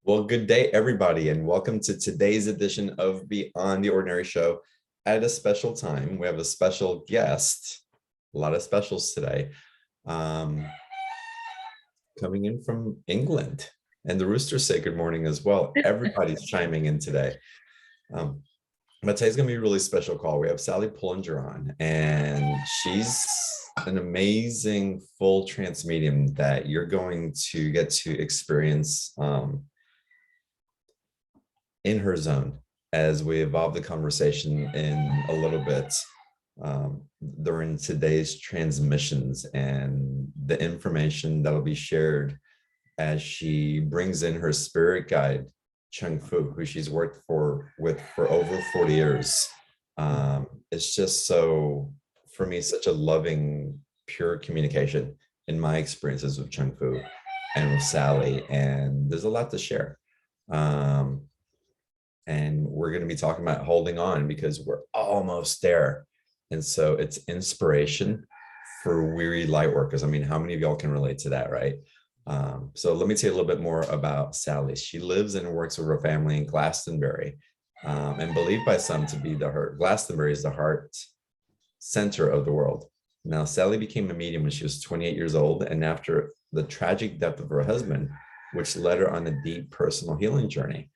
Well, good day, everybody, and welcome to today's edition of Beyond the Ordinary Show. At a special time, we have a special guest, a lot of specials today, um, coming in from England. And the roosters say good morning as well. Everybody's chiming in today. Um, but today's going to be a really special call. We have Sally Pullinger on, and she's an amazing full trance medium that you're going to get to experience in her zone as we evolve the conversation in a little bit during today's transmissions and the information that'll be shared as she brings in her spirit guide, Chung Fu, who she's worked with for over 40 years. It's just so, for me, such a loving, pure communication in my experiences with Chung Fu and with Sally. And there's a lot to share. And we're going to be talking about holding on because we're almost there. And so it's inspiration for weary lightworkers. I mean, how many of y'all can relate to that, right? So let me tell you a little bit more about Sally. She lives and works with her family in Glastonbury, and believed by some to be Glastonbury is the heart center of the world. Now, Sally became a medium when she was 28 years old, and after the tragic death of her husband, which led her on a deep personal healing journey.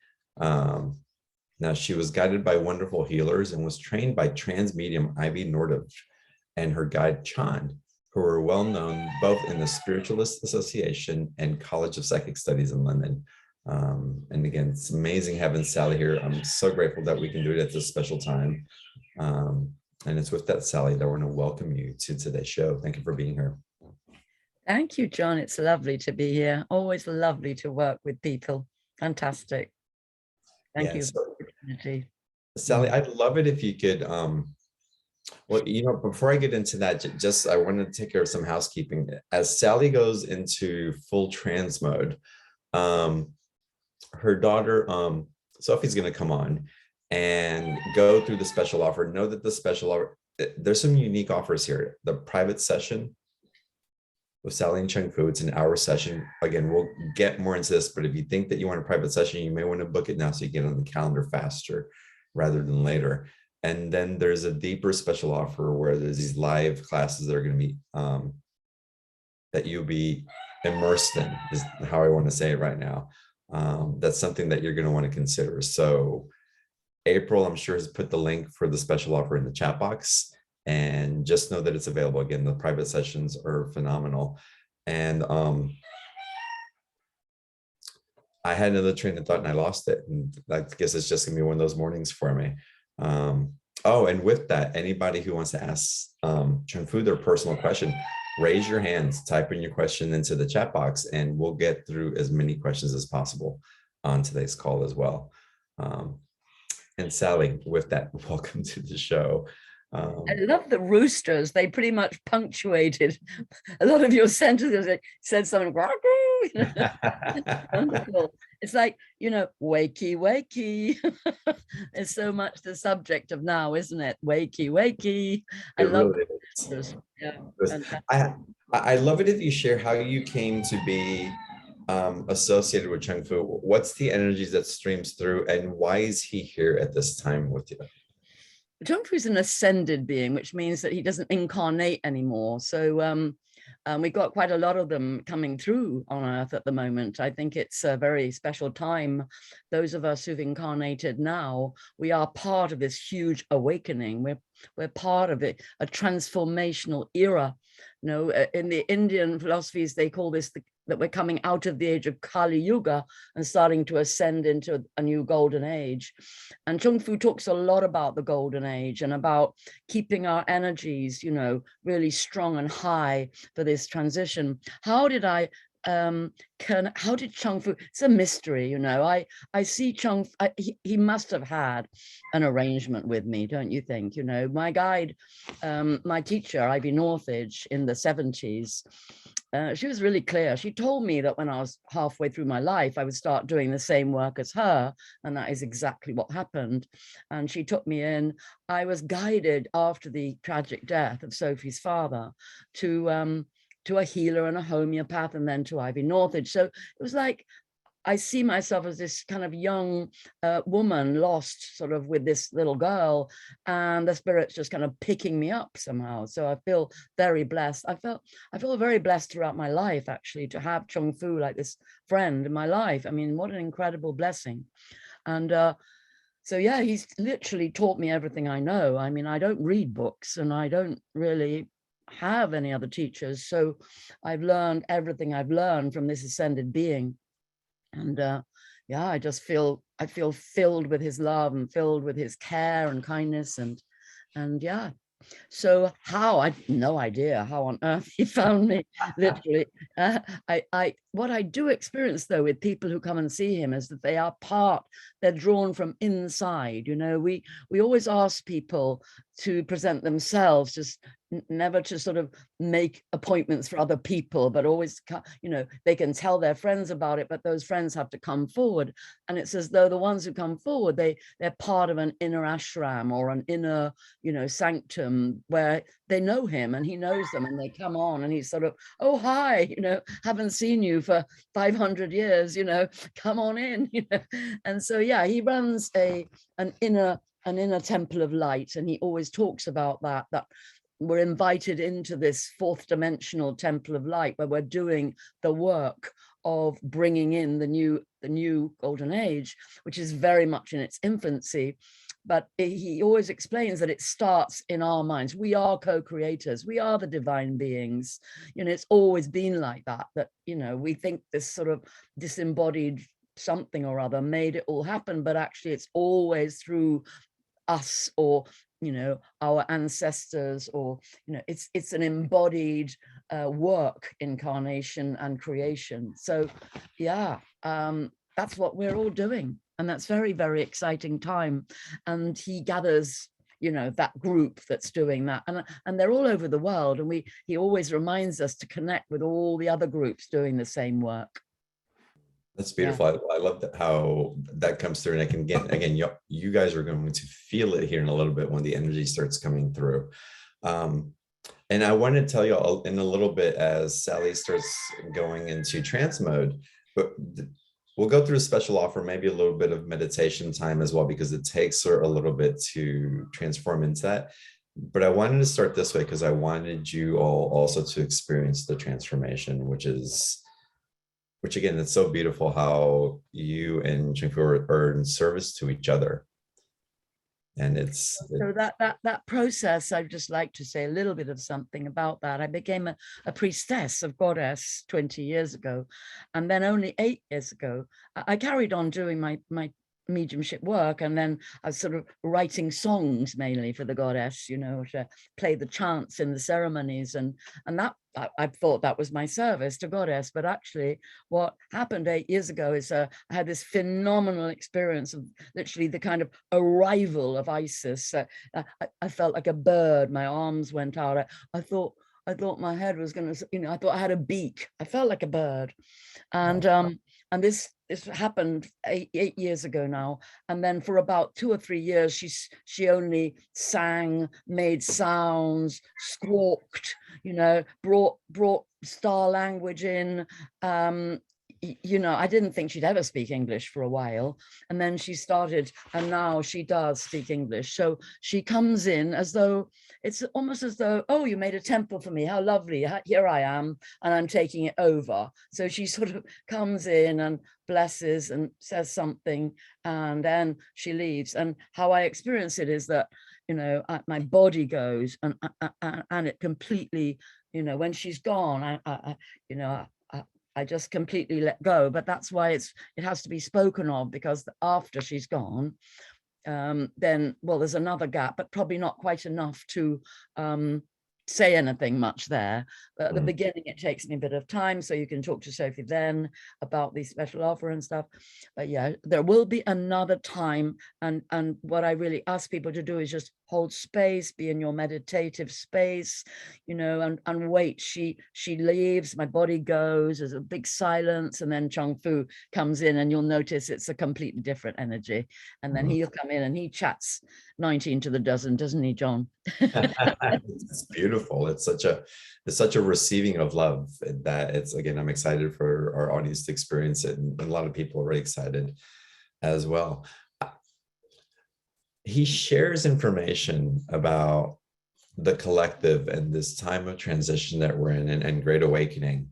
Now, she was guided by wonderful healers and was trained by trans medium Ivy Nordovich and her guide Chand, who were well known both in the Spiritualist Association and College of Psychic Studies in London. And again, it's amazing having Sally here. I'm so grateful that we can do it at this special time. And it's with that, Sally, that we're going to welcome you to today's show. Thank you for being here. Thank you, John. It's lovely to be here. Always lovely to work with people. Fantastic. Thank you for the opportunity. Sally, I'd love it if you could, well, before I get into that, I want to take care of some housekeeping. As Sally goes into full trance mode, her daughter, Sophie's going to come on and go through the special offer. Know that the special offer, there's some unique offers here. The private session with Sally and Chung Fu, it's an hour session. Again, we'll get more into this, but if you think that you want a private session, you may want to book it now so you get on the calendar faster rather than later. And then there's a deeper special offer where there's these live classes that are going to be, that you'll be immersed in, is how I want to say it right now. That's something that you're going to want to consider. So April, I'm sure, has put the link for the special offer in the chat box. And just know that it's available. Again, the private sessions are phenomenal. And I had another train of thought and I lost it. And I guess it's just gonna be one of those mornings for me. Oh, and with that, anybody who wants to ask Chung Fu their personal question, raise your hands, type in your question into the chat box, and we'll get through as many questions as possible on today's call as well. And Sally, with that, welcome to the show. I love the roosters. They pretty much punctuated a lot of your sentences. It said something, wonderful. It's like, wakey, wakey. It's so much the subject of now, isn't it? Wakey, wakey. I love really roosters. Yeah, I love it if you share how you came to be associated with Chung Fu. What's the energies that streams through, and why is he here at this time with you? Chung Fu is an ascended being, which means that he doesn't incarnate anymore. So we've got quite a lot of them coming through on Earth at the moment. I think it's a very special time. Those of us who've incarnated now, we are part of this huge awakening. We're part of it, a transformational era. In the Indian philosophies, they call this that we're coming out of the age of Kali Yuga and starting to ascend into a new golden age. And Chung Fu talks a lot about the golden age and about keeping our energies, really strong and high for this transition. How did Chung Fu, it's a mystery, I see Chung, he must have had an arrangement with me, don't you think? My guide, my teacher, Ivy Northage, in the 70s, she was really clear. She told me that when I was halfway through my life, I would start doing the same work as her. And that is exactly what happened. And she took me in. I was guided after the tragic death of Sophie's father to a healer and a homeopath, and then to Ivy Northage. So it was like I see myself as this kind of young woman lost sort of with this little girl, and the spirit's just kind of picking me up somehow. So I feel very blessed. I feel very blessed throughout my life, actually, to have Chung Fu like this friend in my life. I mean, what an incredible blessing. And so yeah, he's literally taught me everything I know. I mean, I don't read books, and I don't really have any other teachers. So I've learned everything I've learned from this ascended being. And yeah, I feel filled with his love and filled with his care and kindness. And yeah, so how, I have no idea how on earth he found me, literally. What I do experience though with people who come and see him is that they're drawn from inside. You know, we always ask people to present themselves, just never to sort of make appointments for other people, but always, you know, they can tell their friends about it, but those friends have to come forward. And it's as though the ones who come forward, they're part of an inner ashram or an inner, you know, sanctum where they know him and he knows them, and they come on and he's sort of, oh, hi, you know, haven't seen you for 500 years, you know, come on in, you know. And so, yeah, he runs an inner temple of light. And he always talks about that we're invited into this fourth dimensional temple of light, where we're doing the work of bringing in the new golden age, which is very much in its infancy. But he always explains that it starts in our minds. We are co-creators. We are the divine beings. You know, it's always been like that, you know, we think this sort of disembodied something or other made it all happen, but actually it's always through us, or, you know, our ancestors, or, you know, it's an embodied work, incarnation and creation. So yeah, that's what we're all doing. And that's very, very exciting time. And he gathers, you know, that group that's doing that. And they're all over the world. And he always reminds us to connect with all the other groups doing the same work. That's Yeah. beautiful. I love how that comes through. And I can get, again, you guys are going to feel it here in a little bit when the energy starts coming through. And I want to tell you all in a little bit as Sally starts going into trance mode, but we'll go through a special offer, maybe a little bit of meditation time as well, because it takes her a little bit to transform into that. But I wanted to start this way because I wanted you all also to experience the transformation, which again, it's so beautiful how you and Chung Fu are in service to each other. And so that process, I'd just like to say a little bit of something about that. I became a priestess of goddess 20 years ago, and then only 8 years ago, I carried on doing my mediumship work, and then I was sort of writing songs mainly for the goddess, you know, to play the chants in the ceremonies, and that I thought that was my service to goddess. But actually what happened 8 years ago is I had this phenomenal experience of literally the kind of arrival of Isis. I felt like a bird, my arms went out. I thought my head was going to, you know, I thought I had a beak. I felt like a bird. And this happened 8 years ago now. And then for about 2 or 3 years, she only sang, made sounds, squawked, you know, brought star language in. You know, I didn't think she'd ever speak English for a while. And then she started, and now she does speak English. So she comes in as though, it's almost as though, oh, you made a temple for me. How lovely. Here I am, and I'm taking it over. So she sort of comes in and blesses and says something, and then she leaves. And how I experience it is that, you know, my body goes and it completely, you know, when she's gone, you know, I just completely let go. But that's why it has to be spoken of, because after she's gone, then, well, there's another gap, but probably not quite enough to say anything much there. But at the beginning, it takes me a bit of time, so you can talk to Sophie then about the special offer and stuff. But yeah, there will be another time, and what I really ask people to do is just hold space, be in your meditative space, you know, and wait. She leaves, my body goes, there's a big silence, and then Chung Fu comes in, and you'll notice it's a completely different energy. And then he'll come in and he chats 19 to the dozen, doesn't he, John? It's beautiful. It's such a receiving of love that it's, again, I'm excited for our audience to experience it, and a lot of people are really excited as well. He shares information about the collective and this time of transition that we're in, and great awakening,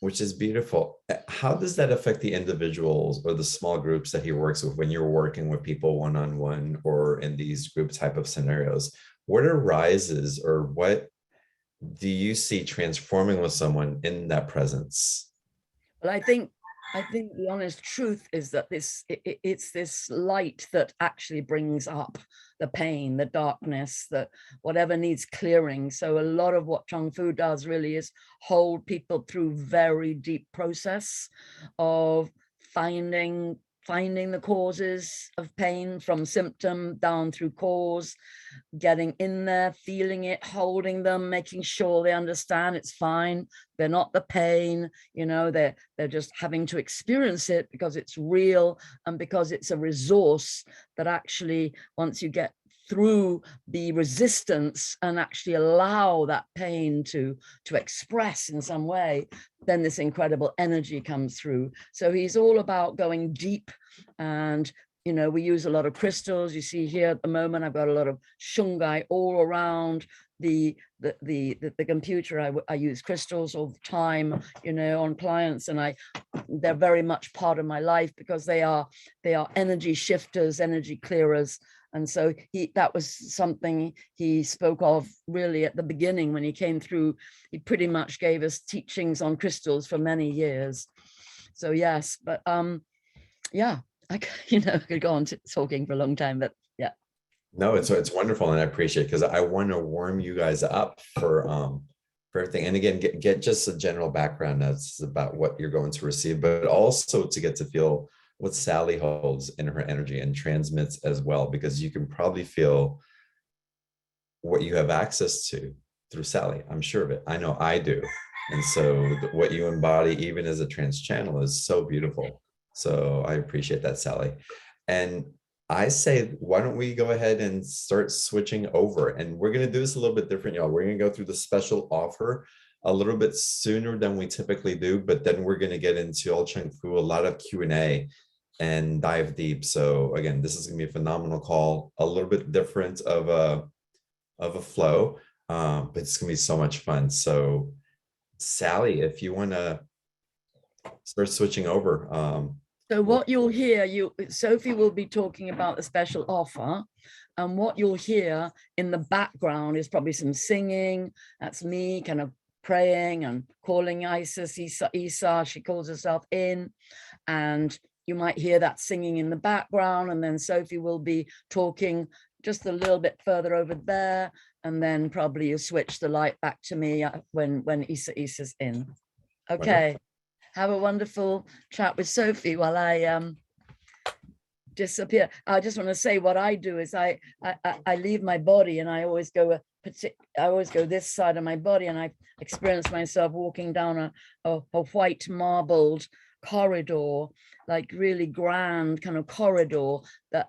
which is beautiful. How does that affect the individuals or the small groups that he works with when you're working with people one-on-one or in these group type of scenarios? What arises, or what do you see transforming with someone in that presence? Well, I think the honest truth is that it's this light that actually brings up the pain, the darkness, that whatever needs clearing. So a lot of what Chung Fu does really is hold people through very deep process of finding the causes of pain, from symptom down through cause, getting in there, feeling it, holding them, making sure they understand it's fine. They're not the pain, you know, they're just having to experience it because it's real, and because it's a resource that actually, once you get through the resistance and actually allow that pain to express in some way, then this incredible energy comes through. So he's all about going deep. And you know, we use a lot of crystals. You see here at the moment, I've got a lot of shungai all around the computer. I use crystals all the time, you know, on clients, and they're very much part of my life, because they are energy shifters, energy clearers. And so that was something he spoke of really at the beginning when he came through. He pretty much gave us teachings on crystals for many years. So yes, but yeah, I could go on talking for a long time, but yeah. No, it's wonderful, and I appreciate it, because I want to warm you guys up for everything. And again, get just a general background that's about what you're going to receive, but also to get to feel what Sally holds in her energy and transmits as well, because you can probably feel what you have access to through Sally. I'm sure of it. I know I do. And so what you embody, even as a trans channel, is so beautiful. So I appreciate that, Sally. And I say, why don't we go ahead and start switching over? And we're going to do this a little bit different, y'all. We're going to go through the special offer a little bit sooner than we typically do, but then we're going to get into all Chung Fu, a lot of Q&A, and dive deep. So again, this is going to be a phenomenal call, a little bit different of a flow, but it's going to be so much fun. So Sally, if you want to start switching over. So what you'll hear, Sophie will be talking about the special offer, and what you'll hear in the background is probably some singing. That's me kind of praying and calling Isis, Isa, she calls herself in, and you might hear that singing in the background. And then Sophie will be talking just a little bit further over there, and then probably you switch the light back to me when Isa's in. Okay. Wonderful. Have a wonderful chat with Sophie while I disappear. I just want to say what I do is I leave my body, and I always go this side of my body, and I experience myself walking down a white marbled corridor, like really grand kind of corridor,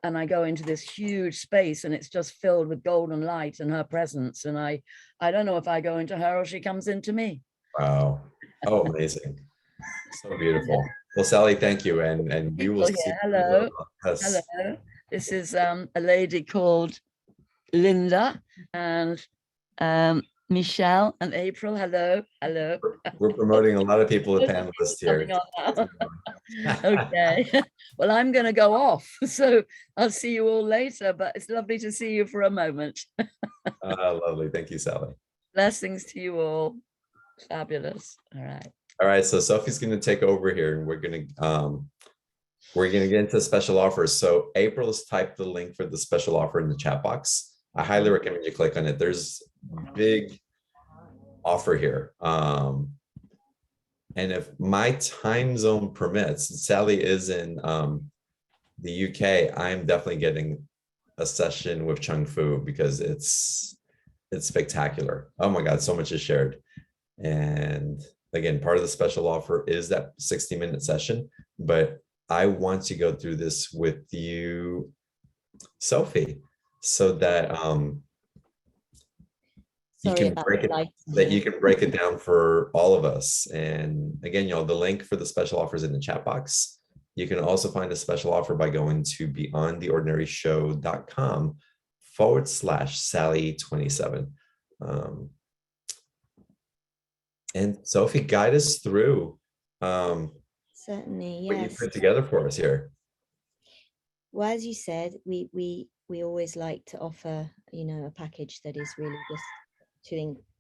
and I go into this huge space, and it's just filled with golden light and her presence, and I don't know if I go into her or she comes into me. Wow. Oh, amazing. So beautiful. Well, Sally, thank you. And we will see. Hello. Hello. This is a lady called Linda, and Michelle and April. Hello. Hello. We're promoting a lot of people as panelists here. Okay. Well, I'm going to go off. So I'll see you all later, but it's lovely to see you for a moment. Lovely. Thank you, Sally. Blessings to you all. Fabulous. All right. All right, so Sophie's going to take over here, and we're going to get into special offers. So April has typed the link for the special offer in the chat box. I highly recommend you click on it. There's a big offer here. And if my time zone permits, Sally is in the UK. I'm definitely getting a session with Chung Fu because it's spectacular. Oh my God, so much is shared. And again, part of the special offer is that 60-minute session, but I want to go through this with you, Sophie, so that you Sorry can about break the it, lighting that you there. can break it down for all of us. And again, the link for the special offers in the chat box. You can also find a special offer by going to beyondtheordinaryshow.com/Sally27. And Sophie, guide us through Certainly, what you yes. put together for us here. Well, as you said, we always like to offer, you know, a package that is really just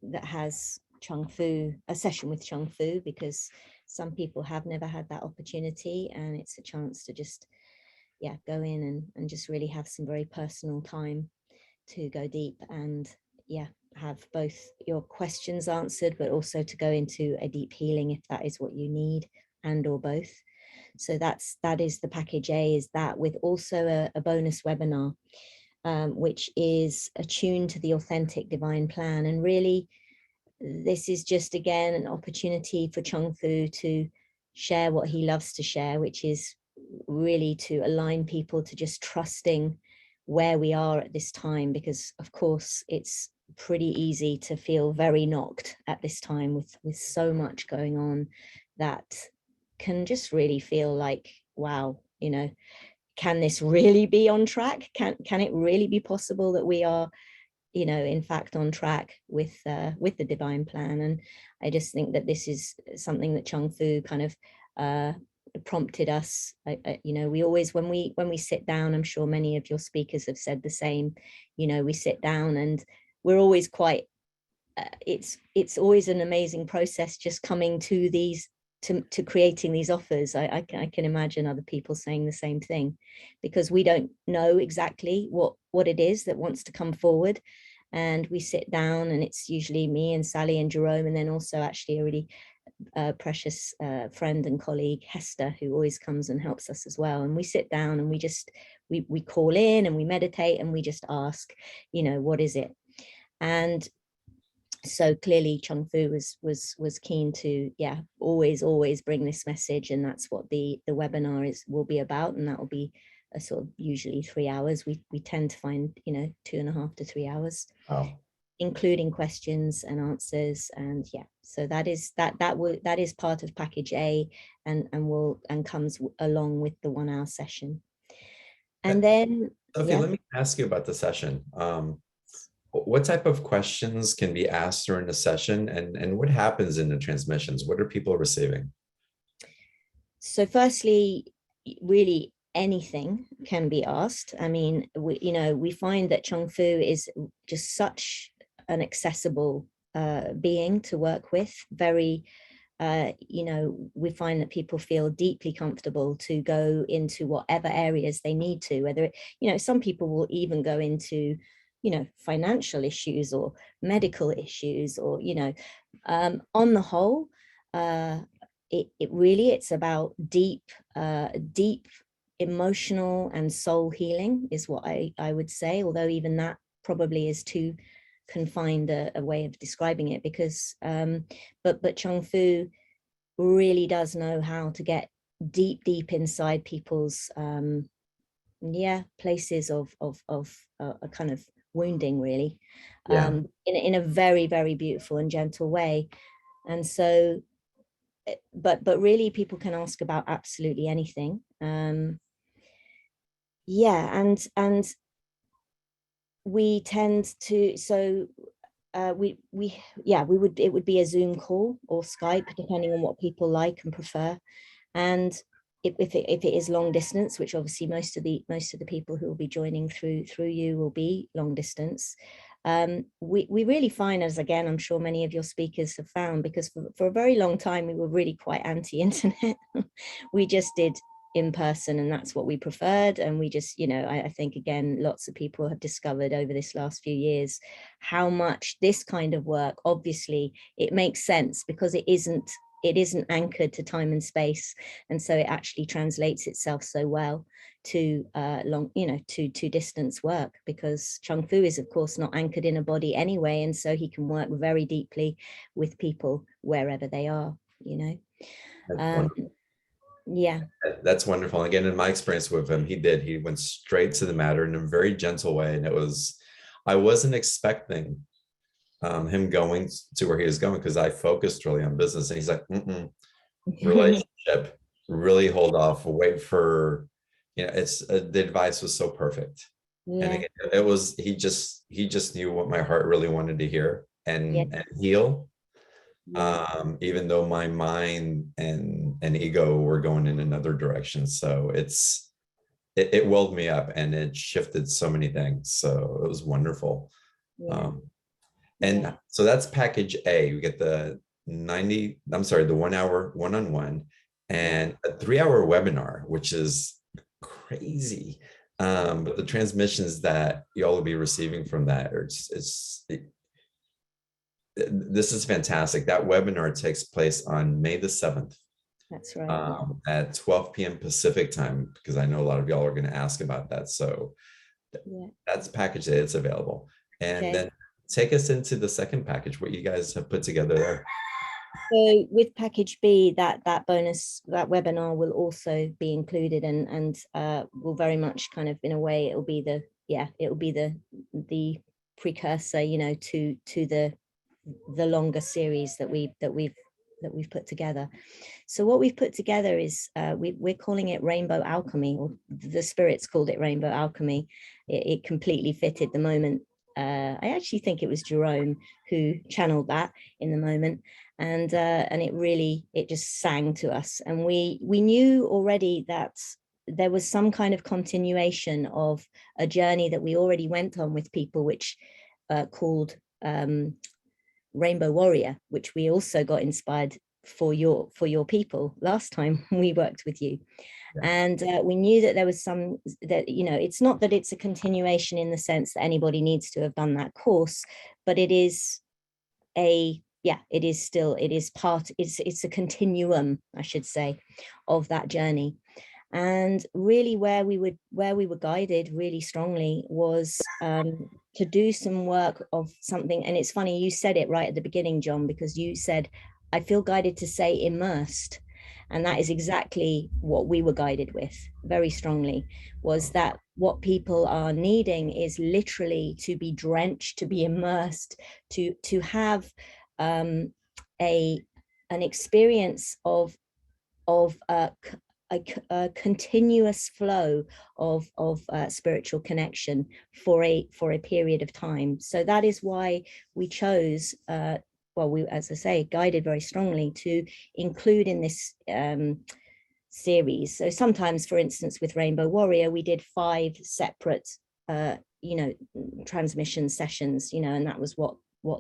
that has Chung Fu, a session with Chung Fu, because some people have never had that opportunity, and it's a chance to just, yeah, go in and just really have some very personal time to go deep and, yeah, have both your questions answered, but also to go into a deep healing if that is what you need, and or both. So that is the package A, is that, with also a bonus webinar, which is attuned to the authentic divine plan. And really, this is just, again, an opportunity for Chung Fu to share what he loves to share, which is really to align people to just trusting where we are at this time, because of course it's pretty easy to feel very knocked at this time with so much going on that can just really feel like, wow, you know, can this really be on track? Can it really be possible that we are, you know, in fact on track with the divine plan? And I just think that this is something that Chung Fu kind of prompted us. You know, we always, when we sit down, I'm sure many of your speakers have said the same, you know, we sit down and we're always quite, it's always an amazing process just coming to these, to creating these offers. I can imagine other people saying the same thing, because we don't know exactly what it is that wants to come forward. And we sit down, and it's usually me and Sally and Jerome, and then also actually a really precious friend and colleague, Hester, who always comes and helps us as well. And we sit down and we call in and we meditate and we just ask, you know, what is it? And so clearly Chung Fu was keen to, yeah, always bring this message, and that's what the webinar will be about. And that will be a sort of usually 3 hours. We tend to find, you know, 2.5 to 3 hours, including questions and answers. And yeah, so that is part of package A, and comes along with the 1 hour session. And then Sophie, yeah, let me ask you about the session. What type of questions can be asked during the session, and what happens in the transmissions? What are people receiving? So firstly, really anything can be asked. I mean, we find that Chung Fu is just such an accessible being to work with. Very, we find that people feel deeply comfortable to go into whatever areas they need to, whether, some people will even go into, financial issues or medical issues, or, on the whole, it's about deep emotional and soul healing is what I would say, although even that probably is too confined a way of describing it, because but Chung Fu really does know how to get deep inside people's places of a kind of wounding, really, in a very, very beautiful and gentle way. And so but really people can ask about absolutely anything. And we tend to, so it would be a Zoom call or Skype, depending on what people like and prefer. And if it is long distance, which obviously most of the people who will be joining through you will be long distance, we really find, as again I'm sure many of your speakers have found, because for a very long time we were really quite anti-internet. We just did in person, and that's what we preferred. And we just, I think again lots of people have discovered over this last few years how much this kind of work, obviously it makes sense because it isn't it isn't anchored to time and space, and so it actually translates itself so well to long, to distance work, because Chung Fu is of course not anchored in a body anyway, and so he can work very deeply with people wherever they are. Yeah. That's wonderful. Again, in my experience with him, he went straight to the matter in a very gentle way. And I wasn't expecting him going to where he was going, because I focused really on business. And he's like, relationship, really hold off, wait for, the advice was so perfect. Yeah. And again, he just knew what my heart really wanted to hear and heal. Even though my mind and ego were going in another direction. So it woke me up and it shifted so many things. So it was wonderful. Yeah. So that's package A. We get the 1 hour one-on-one and a 3-hour webinar, which is crazy. But the transmissions that y'all will be receiving from that are this is fantastic. That webinar takes place on May the 7th. That's right. At 12 p.m. Pacific time, because I know a lot of y'all are going to ask about that. So that's package A. It's available. And then take us into the second package, what you guys have put together there. So with package B, that bonus, that webinar will also be included, and will very much kind of, in a way, it'll be the precursor, to the longer series that we've put together. So what we've put together is we're calling it Rainbow Alchemy, or the spirits called it Rainbow Alchemy. It completely fitted the moment. I actually think it was Jerome who channeled that in the moment, and it just sang to us, and we knew already that there was some kind of continuation of a journey that we already went on with people, which called Rainbow Warrior, which we also got inspired for your people last time we worked with you. And we knew that there was it's not that it's a continuation in the sense that anybody needs to have done that course, but it is it's a continuum, I should say, of that journey. And really where we were guided really strongly was to do some work of something. And it's funny, you said it right at the beginning, John, because you said, I feel guided to say immersed. And that is exactly what we were guided with very strongly, was that what people are needing is literally to be drenched, to be immersed, to have an experience of a continuous flow of spiritual connection for a period of time. So that is why we chose, we, as I say, guided very strongly to include in this series. So sometimes, for instance, with Rainbow Warrior, we did 5 separate, transmission sessions, and that was what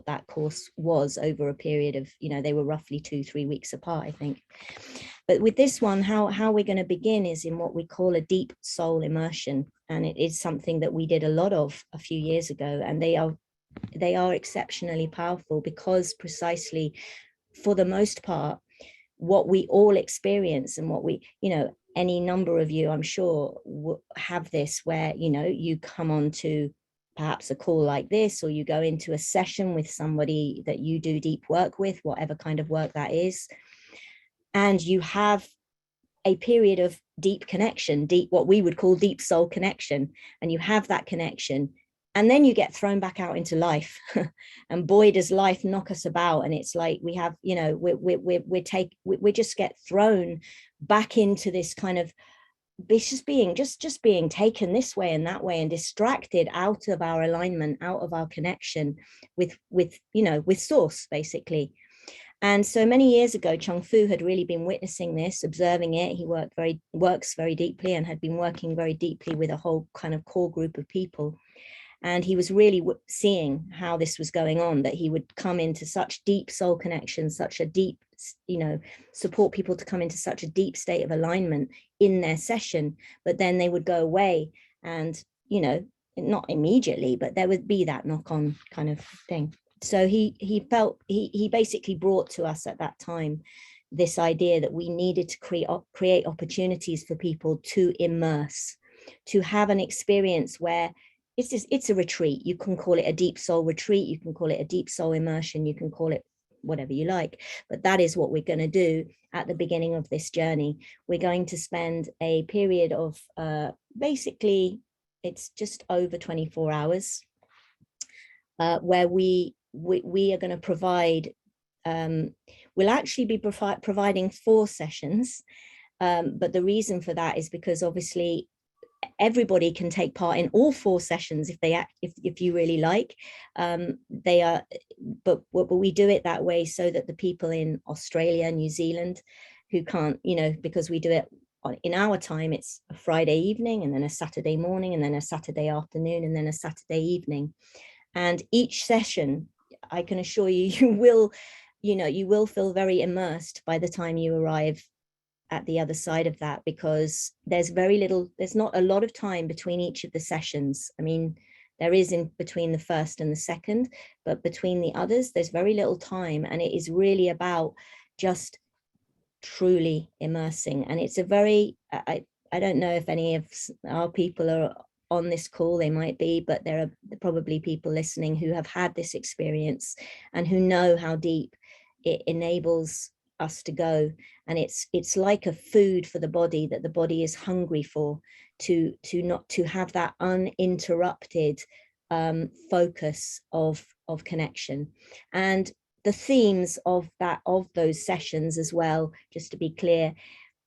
that course was over a period of, they were roughly 2-3 weeks apart, I think. But with this one, how we're going to begin is in what we call a deep soul immersion. And it is something that we did a lot of a few years ago. And they are exceptionally powerful, because precisely, for the most part, what we all experience, and what we, any number of you, I'm sure, have this, where, you come on to perhaps a call like this, or you go into a session with somebody that you do deep work with, whatever kind of work that is, and you have a period of deep connection, what we would call deep soul connection, and you have that connection, and then you get thrown back out into life. And boy, does life knock us about. And it's like we have, we just get thrown back into this kind of, it's just being taken this way and that way, and distracted out of our alignment, out of our connection with source, basically. And so many years ago, Chung Fu had really been witnessing this, observing it. He works very deeply, and had been working very deeply with a whole kind of core group of people. And he was really seeing how this was going on, that he would come into such deep soul connection, such a deep, support people to come into such a deep state of alignment in their session, but then they would go away and, not immediately, but there would be that knock-on kind of thing. So he basically brought to us at that time this idea that we needed to create opportunities for people to immerse, to have an experience where it's a retreat. You can call it a deep soul retreat, you can call it a deep soul immersion, you can call it whatever you like, but that is what we're going to do at the beginning of this journey. We're going to spend a period of basically it's just over 24 hours where we are going to provide we'll actually be providing 4 sessions, but the reason for that is because obviously everybody can take part in all 4 sessions if you really like. They are, but we do it that way so that the people in Australia, New Zealand, who can't, because we do it in our time, it's a Friday evening and then a Saturday morning and then a Saturday afternoon and then a Saturday evening. And each session, I can assure you, you will feel very immersed by the time you arrive at the other side of that, because there's not a lot of time between each of the sessions. I mean, there is in between the first and the second, but between the others, there's very little time. And it is really about just truly immersing. And it's a very, I don't know if any of our people are on this call, they might be, but there are probably people listening who have had this experience and who know how deep it enables us to go. And it's like a food for the body that the body is hungry for, to have that uninterrupted focus of connection. And the themes of those sessions as well, just to be clear,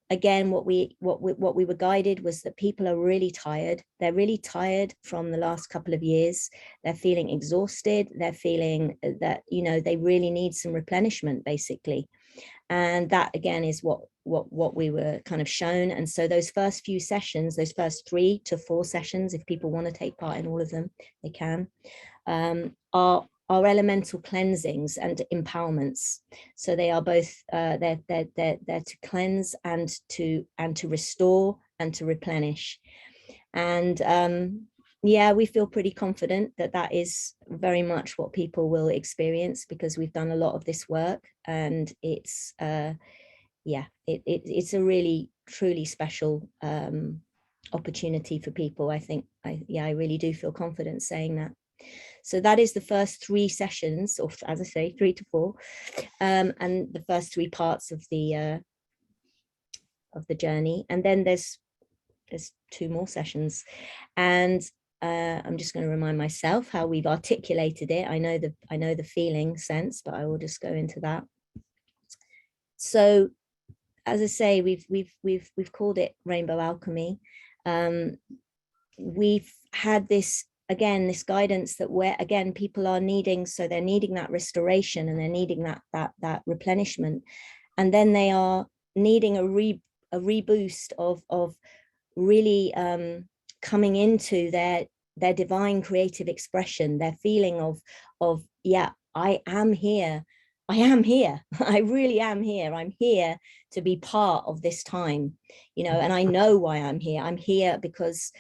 again, what we were guided was that people are really tired. They're really tired from the last couple of years. They're feeling exhausted. They're feeling that they really need some replenishment, basically. And that again is what we were kind of shown. And so those first few sessions, those first 3 to 4 sessions, if people want to take part in all of them, they can, are elemental cleansings and empowerments. So they are both they're to cleanse and to restore and to replenish. And yeah, we feel pretty confident that is very much what people will experience, because we've done a lot of this work, and it's it's a really truly special opportunity for people. I think I really do feel confident saying that. So that is the first 3 sessions, or as I say, 3 to 4, and the first 3 parts of the journey. And then there's 2 more sessions, and I'm just going to remind myself how we've articulated it. I know the feeling sense, but I will just go into that. So, as I say, we've called it Rainbow Alchemy. We've had this guidance that where again people are needing, so they're needing that restoration and they're needing that replenishment, and then they are needing a reboost of really coming into their divine creative expression, their feeling of yeah, I am here. I really am here. I'm here to be part of this time, and I know why I'm here. I'm here because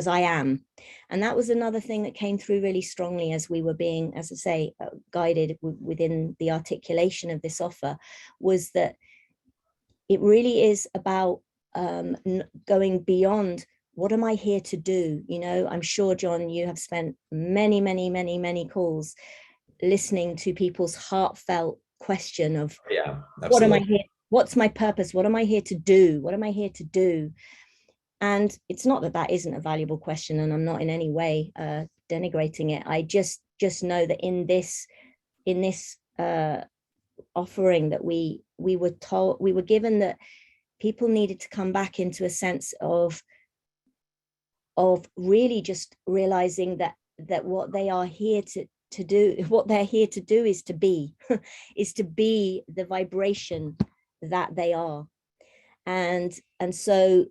I am. And that was another thing that came through really strongly as we were being, as I say, guided within the articulation of this offer, was that it really is about going beyond, what am I here to do? I'm sure, John, you have spent many calls listening to people's heartfelt question of, yeah, absolutely. What am I here? What's my purpose? What am I here to do? What am I here to do? And it's not that isn't a valuable question, and I'm not in any way denigrating it. I just know that in this offering that we were given, that people needed to come back into a sense of really just realizing that what they are here to do, what they're here to do is to be is to be the vibration that they are. And so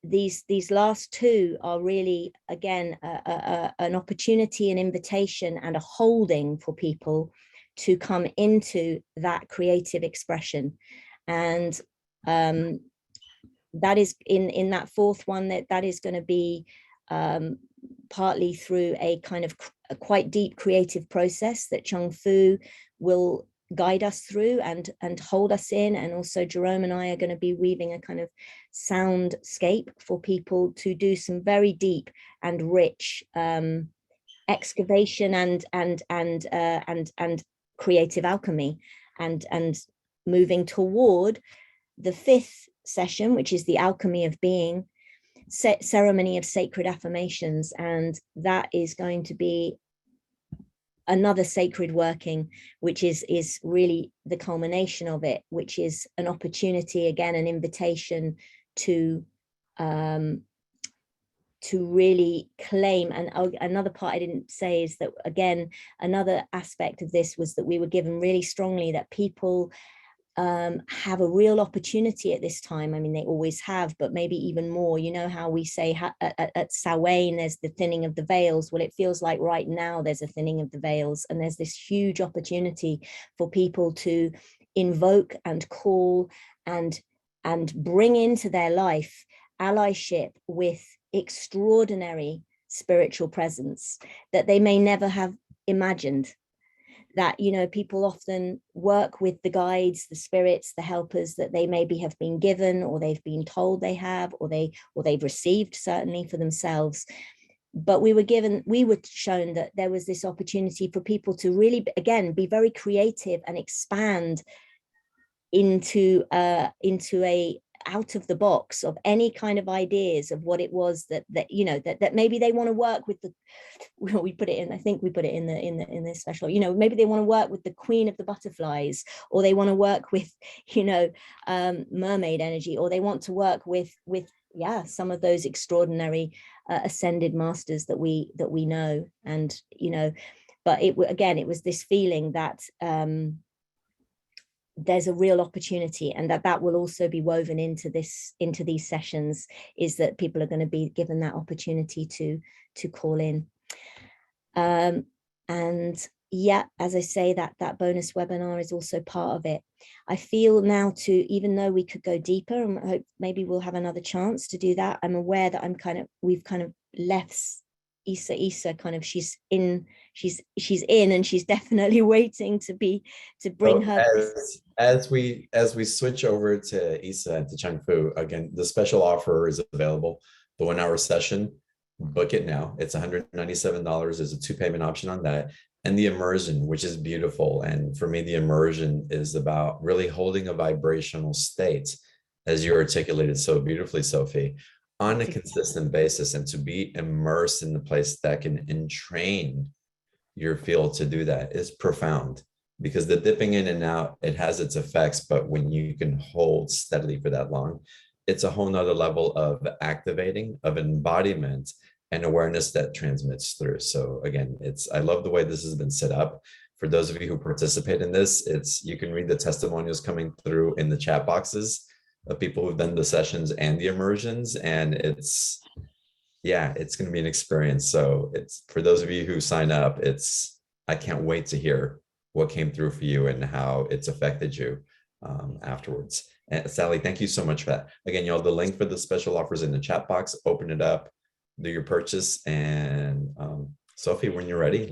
these last 2 are really, again, an opportunity, an invitation, and a holding for people to come into that creative expression. And that is in that 4th one, that is going to be partly through a kind of a quite deep creative process that Chung Fu will guide us through and hold us in. And also Jerome and I are going to be weaving a kind of soundscape for people to do some very deep and rich excavation and creative alchemy, and moving toward the 5th session, which is the alchemy of being, ceremony of sacred affirmations. And that is going to be another sacred working, which is really the culmination of it, which is an opportunity, again, an invitation to really claim. And another part I didn't say is that, again, another aspect of this was that we were given really strongly that people have a real opportunity at this time. I mean, they always have, but maybe even more. You know how we say at Samhain there's the thinning of the veils. Well, it feels like right now there's a thinning of the veils, and there's this huge opportunity for people to invoke and call and bring into their life allyship with extraordinary spiritual presence that they may never have imagined. That, you know, people often work with the guides, the spirits, the helpers that they maybe have been given, or they've been told they have, or they've received certainly for themselves. But we were shown that there was this opportunity for people to really, again, be very creative and expand into a out of the box of any kind of ideas of what it was that you know, that maybe they want to work with the, we put it in, I think we put it in this special, you know, maybe they want to work with the queen of the butterflies, or they want to work with, you know, mermaid energy, or they want to work with some of those extraordinary ascended masters that we know. And, you know, but it was this feeling that there's a real opportunity, and that will also be woven into these sessions, is that people are going to be given that opportunity to call in. And yeah, as I say, that bonus webinar is also part of it. I feel now even though we could go deeper, and I hope maybe we'll have another chance to do that, I'm aware that we've kind of left Isa kind of, she's in and she's definitely waiting to bring her. As we switch over to Isa and to Chang Fu, again, the special offer is available. The 1 hour session, book it now. It's $197. There's a 2 payment option on that. And the immersion, which is beautiful. And for me, the immersion is about really holding a vibrational state, as you articulated so beautifully, Sophie, on a consistent basis, and to be immersed in the place that can entrain your field to do that is profound. Because the dipping in and out, it has its effects, but when you can hold steadily for that long, it's a whole nother level of activating, of embodiment and awareness that transmits through. So again, I love the way this has been set up. For those of you who participate in this, you can read the testimonials coming through in the chat boxes of people who've done the sessions and the immersions. And it's going to be an experience. So it's, for those of you who sign up, I can't wait to hear what came through for you and how it's affected you afterwards. And Sally, thank you so much for that. Again, y'all, the link for the special offers in the chat box. Open it up, do your purchase. And Sophie, when you're ready,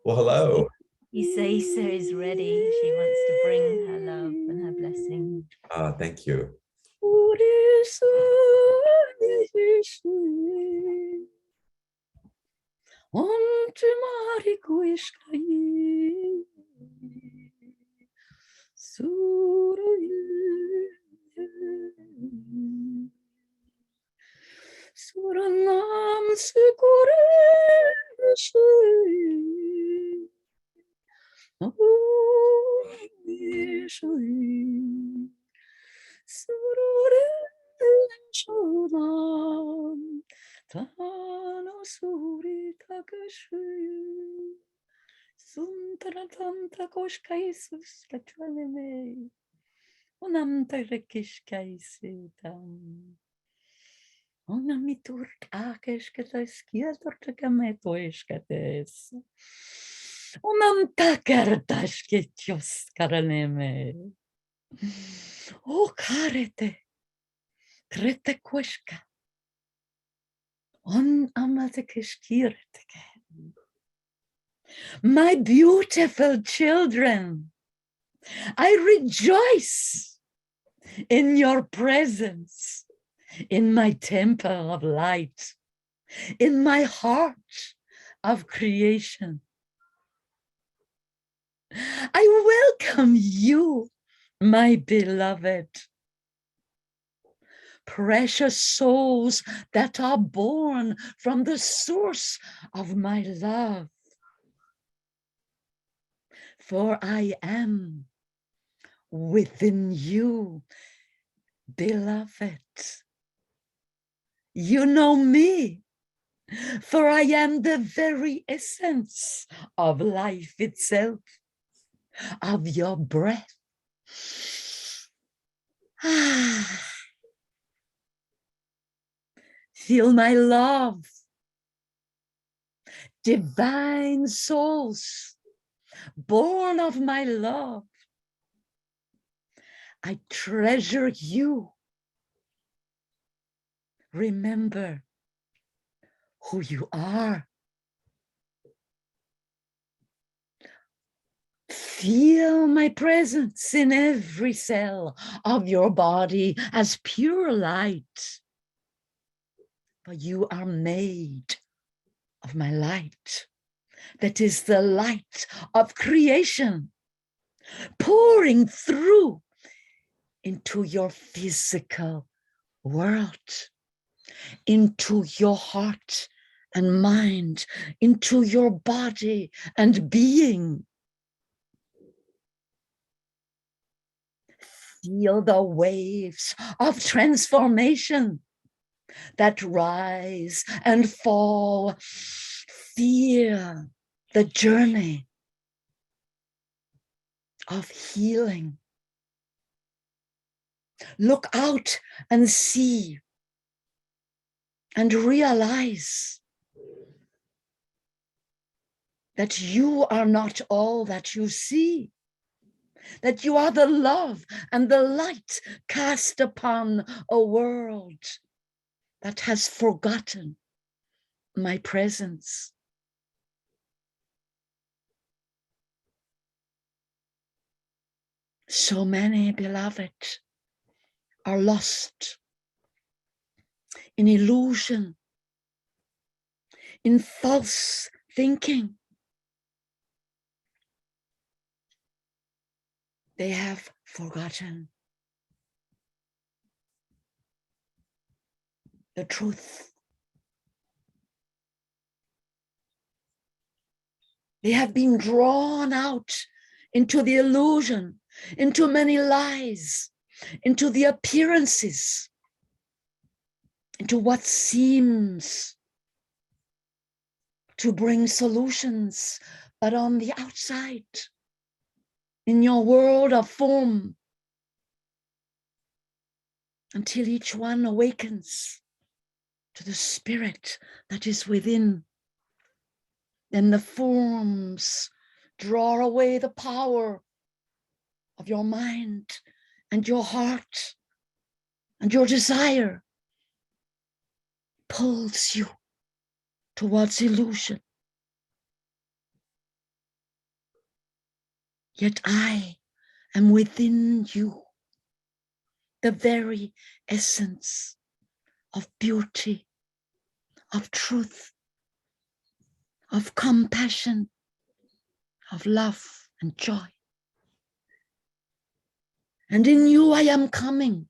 well, hello. Isa is ready. She wants to bring her love and her blessing. Thank you. O karete, krete koshka, on amate keshkirete, My beautiful children, I rejoice in your presence, in my temple of light, in my heart of creation. I welcome you, my beloved, precious souls that are born from the source of my love. For I am within you, beloved. You know me, for I am the very essence of life itself, of your breath. Feel my love, divine souls, born of my love. I treasure you. Remember who you are. Feel my presence in every cell of your body as pure light. For you are made of my light. That is the light of creation, pouring through into your physical world, into your heart and mind, into your body and being. Feel the waves of transformation that rise and fall. Feel the journey of healing. Look out and see and realize that you are not all that you see, that you are the love and the light cast upon a world that has forgotten my presence. So many, beloved, are lost in illusion, in false thinking. They have forgotten the truth. They have been drawn out into the illusion, into many lies, into the appearances, into what seems to bring solutions, but on the outside, in your world of form, until each one awakens to the spirit that is within. Then the forms draw away the power of your mind and your heart, and your desire pulls you towards illusion. Yet I am within you, the very essence of beauty, of truth, of compassion, of love and joy. And in you I am coming.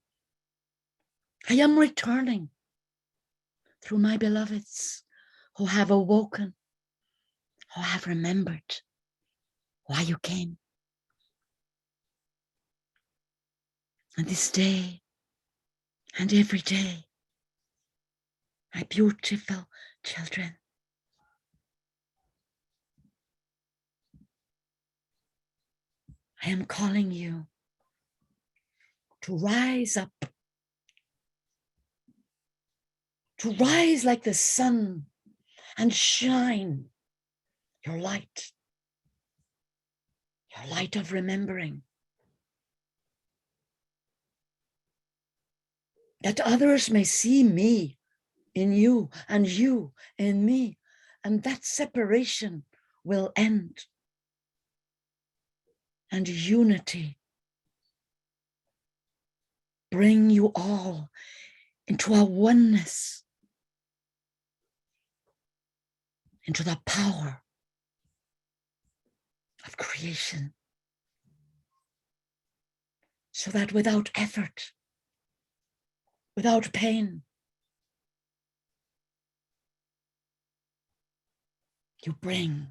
I am returning through my beloveds who have awoken, who have remembered why you came. And this day and every day, my beautiful children, I am calling you to rise up, to rise like the sun and shine your light of remembering, that others may see me in you and you in me, and that separation will end, and unity bring you all into a oneness, into the power of creation, so that without effort, without pain, you bring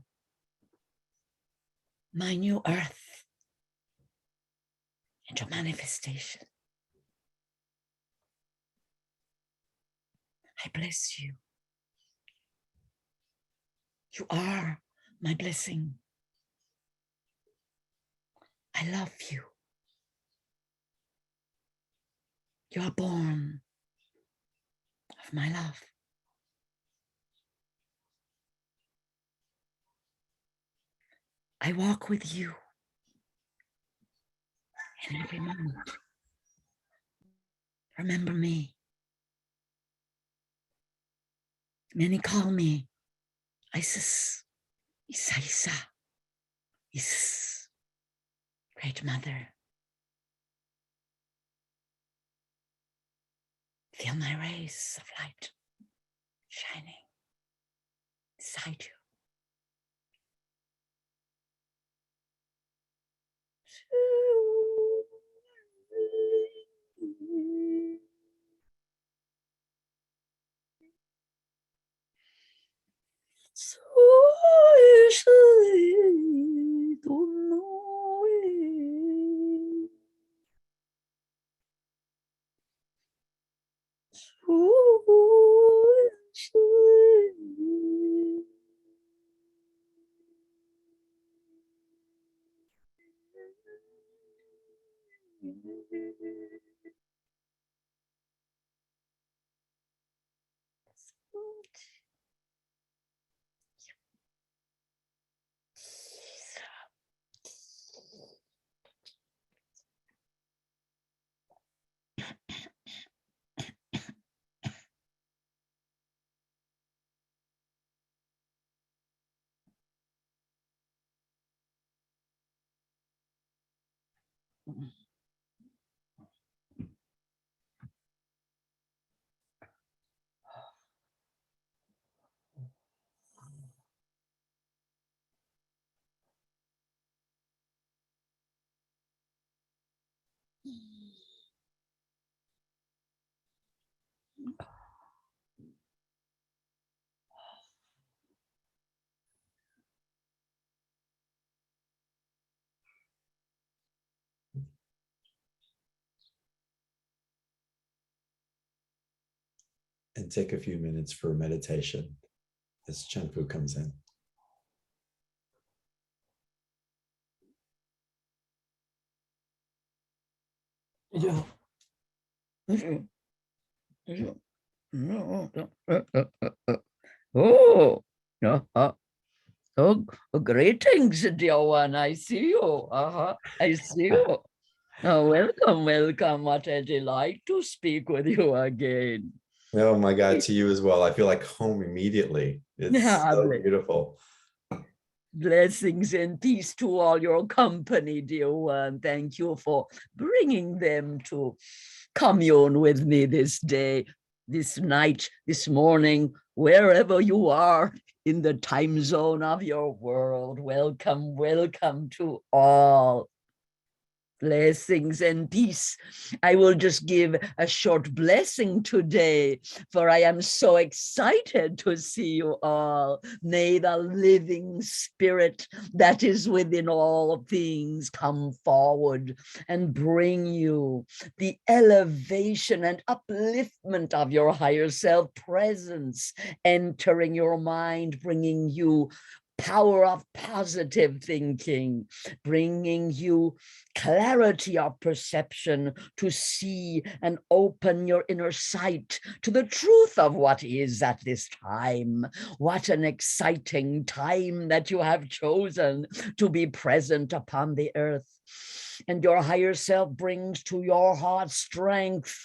my new earth into manifestation. I bless you. You are my blessing. I love you. You are born of my love. I walk with you in every moment. Remember me. Many call me Isis, Isa, Isis, Great Mother. Feel my rays of light shining inside you. And take a few minutes for meditation as Chenpu comes in. Oh, oh, greetings, dear one. I see you. I see you. Oh, welcome, welcome. What a delight to speak with you again. Oh my God, to you as well. I feel like home immediately. It's so beautiful. Blessings and peace to all your company, dear one. Thank you for bringing them to commune with me this day, this night, this morning, wherever you are in the time zone of your world. Welcome, welcome to all. Blessings and peace. I will just give a short blessing today, for I am so excited to see you all. May the living spirit that is within all things come forward and bring you the elevation and upliftment of your higher self presence, entering your mind, bringing you power of positive thinking, bringing you clarity of perception to see and open your inner sight to the truth of what is at this time. What an exciting time that you have chosen to be present upon the earth. And your higher self brings to your heart strength,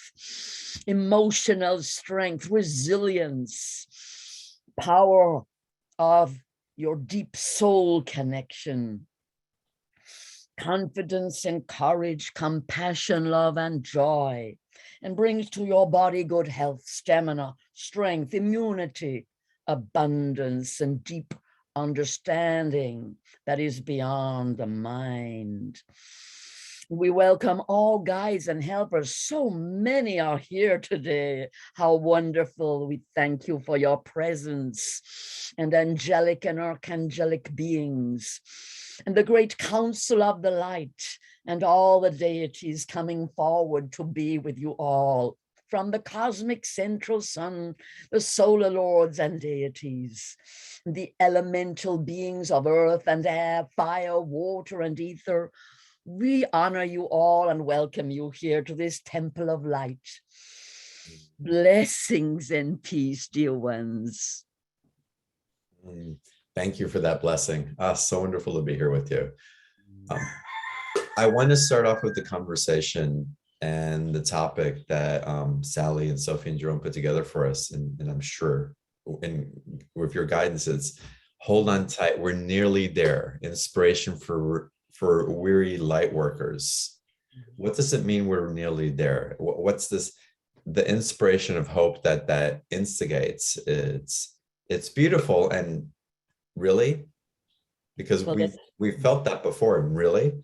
emotional strength, resilience, power of your deep soul connection, confidence and courage, compassion, love, and joy, and brings to your body good health, stamina, strength, immunity, abundance, and deep understanding that is beyond the mind. We welcome all guides and helpers. So many are here today. How wonderful. We thank you for your presence, and angelic and archangelic beings, and the great council of the light, and all the deities coming forward to be with you all, from the cosmic central sun, the solar lords and deities, the elemental beings of earth and air, fire, water, and ether. We honor you all and welcome you here to this temple of light. Blessings and peace, dear ones. Thank you for that blessing. So wonderful to be here with you. I want to start off with the conversation and the topic that Sally and Sophie and Jerome put together for us. And I'm sure with your guidance, it's hold on tight. We're nearly there. Inspiration for weary light workers. What does it mean we're nearly there? What's this, the inspiration of hope that instigates? It's beautiful. And really, because we felt that before, and really.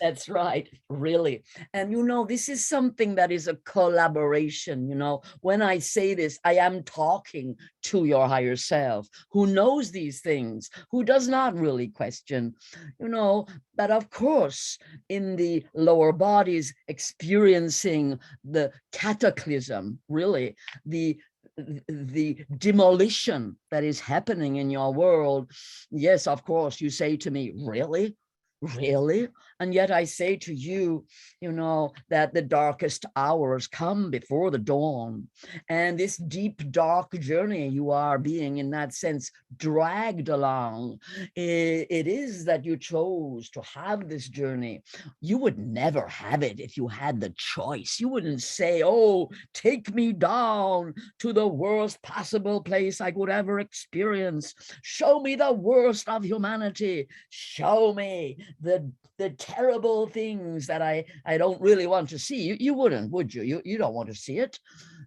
That's right, really. And you know, this is something that is a collaboration. You know, when I say this, I am talking to your higher self, who knows these things, who does not really question, you know. But of course, in the lower bodies, experiencing the cataclysm, really, the demolition that is happening in your world. Yes, of course, you say to me, really? Really? And yet I say to you, you know, that the darkest hours come before the dawn. And this deep, dark journey you are being, in that sense, dragged along. It is that you chose to have this journey. You would never have it if you had the choice. You wouldn't say, oh, take me down to the worst possible place I could ever experience. Show me the worst of humanity. Show me the terrible things that I don't really want to see. You wouldn't, would you? You don't want to see it.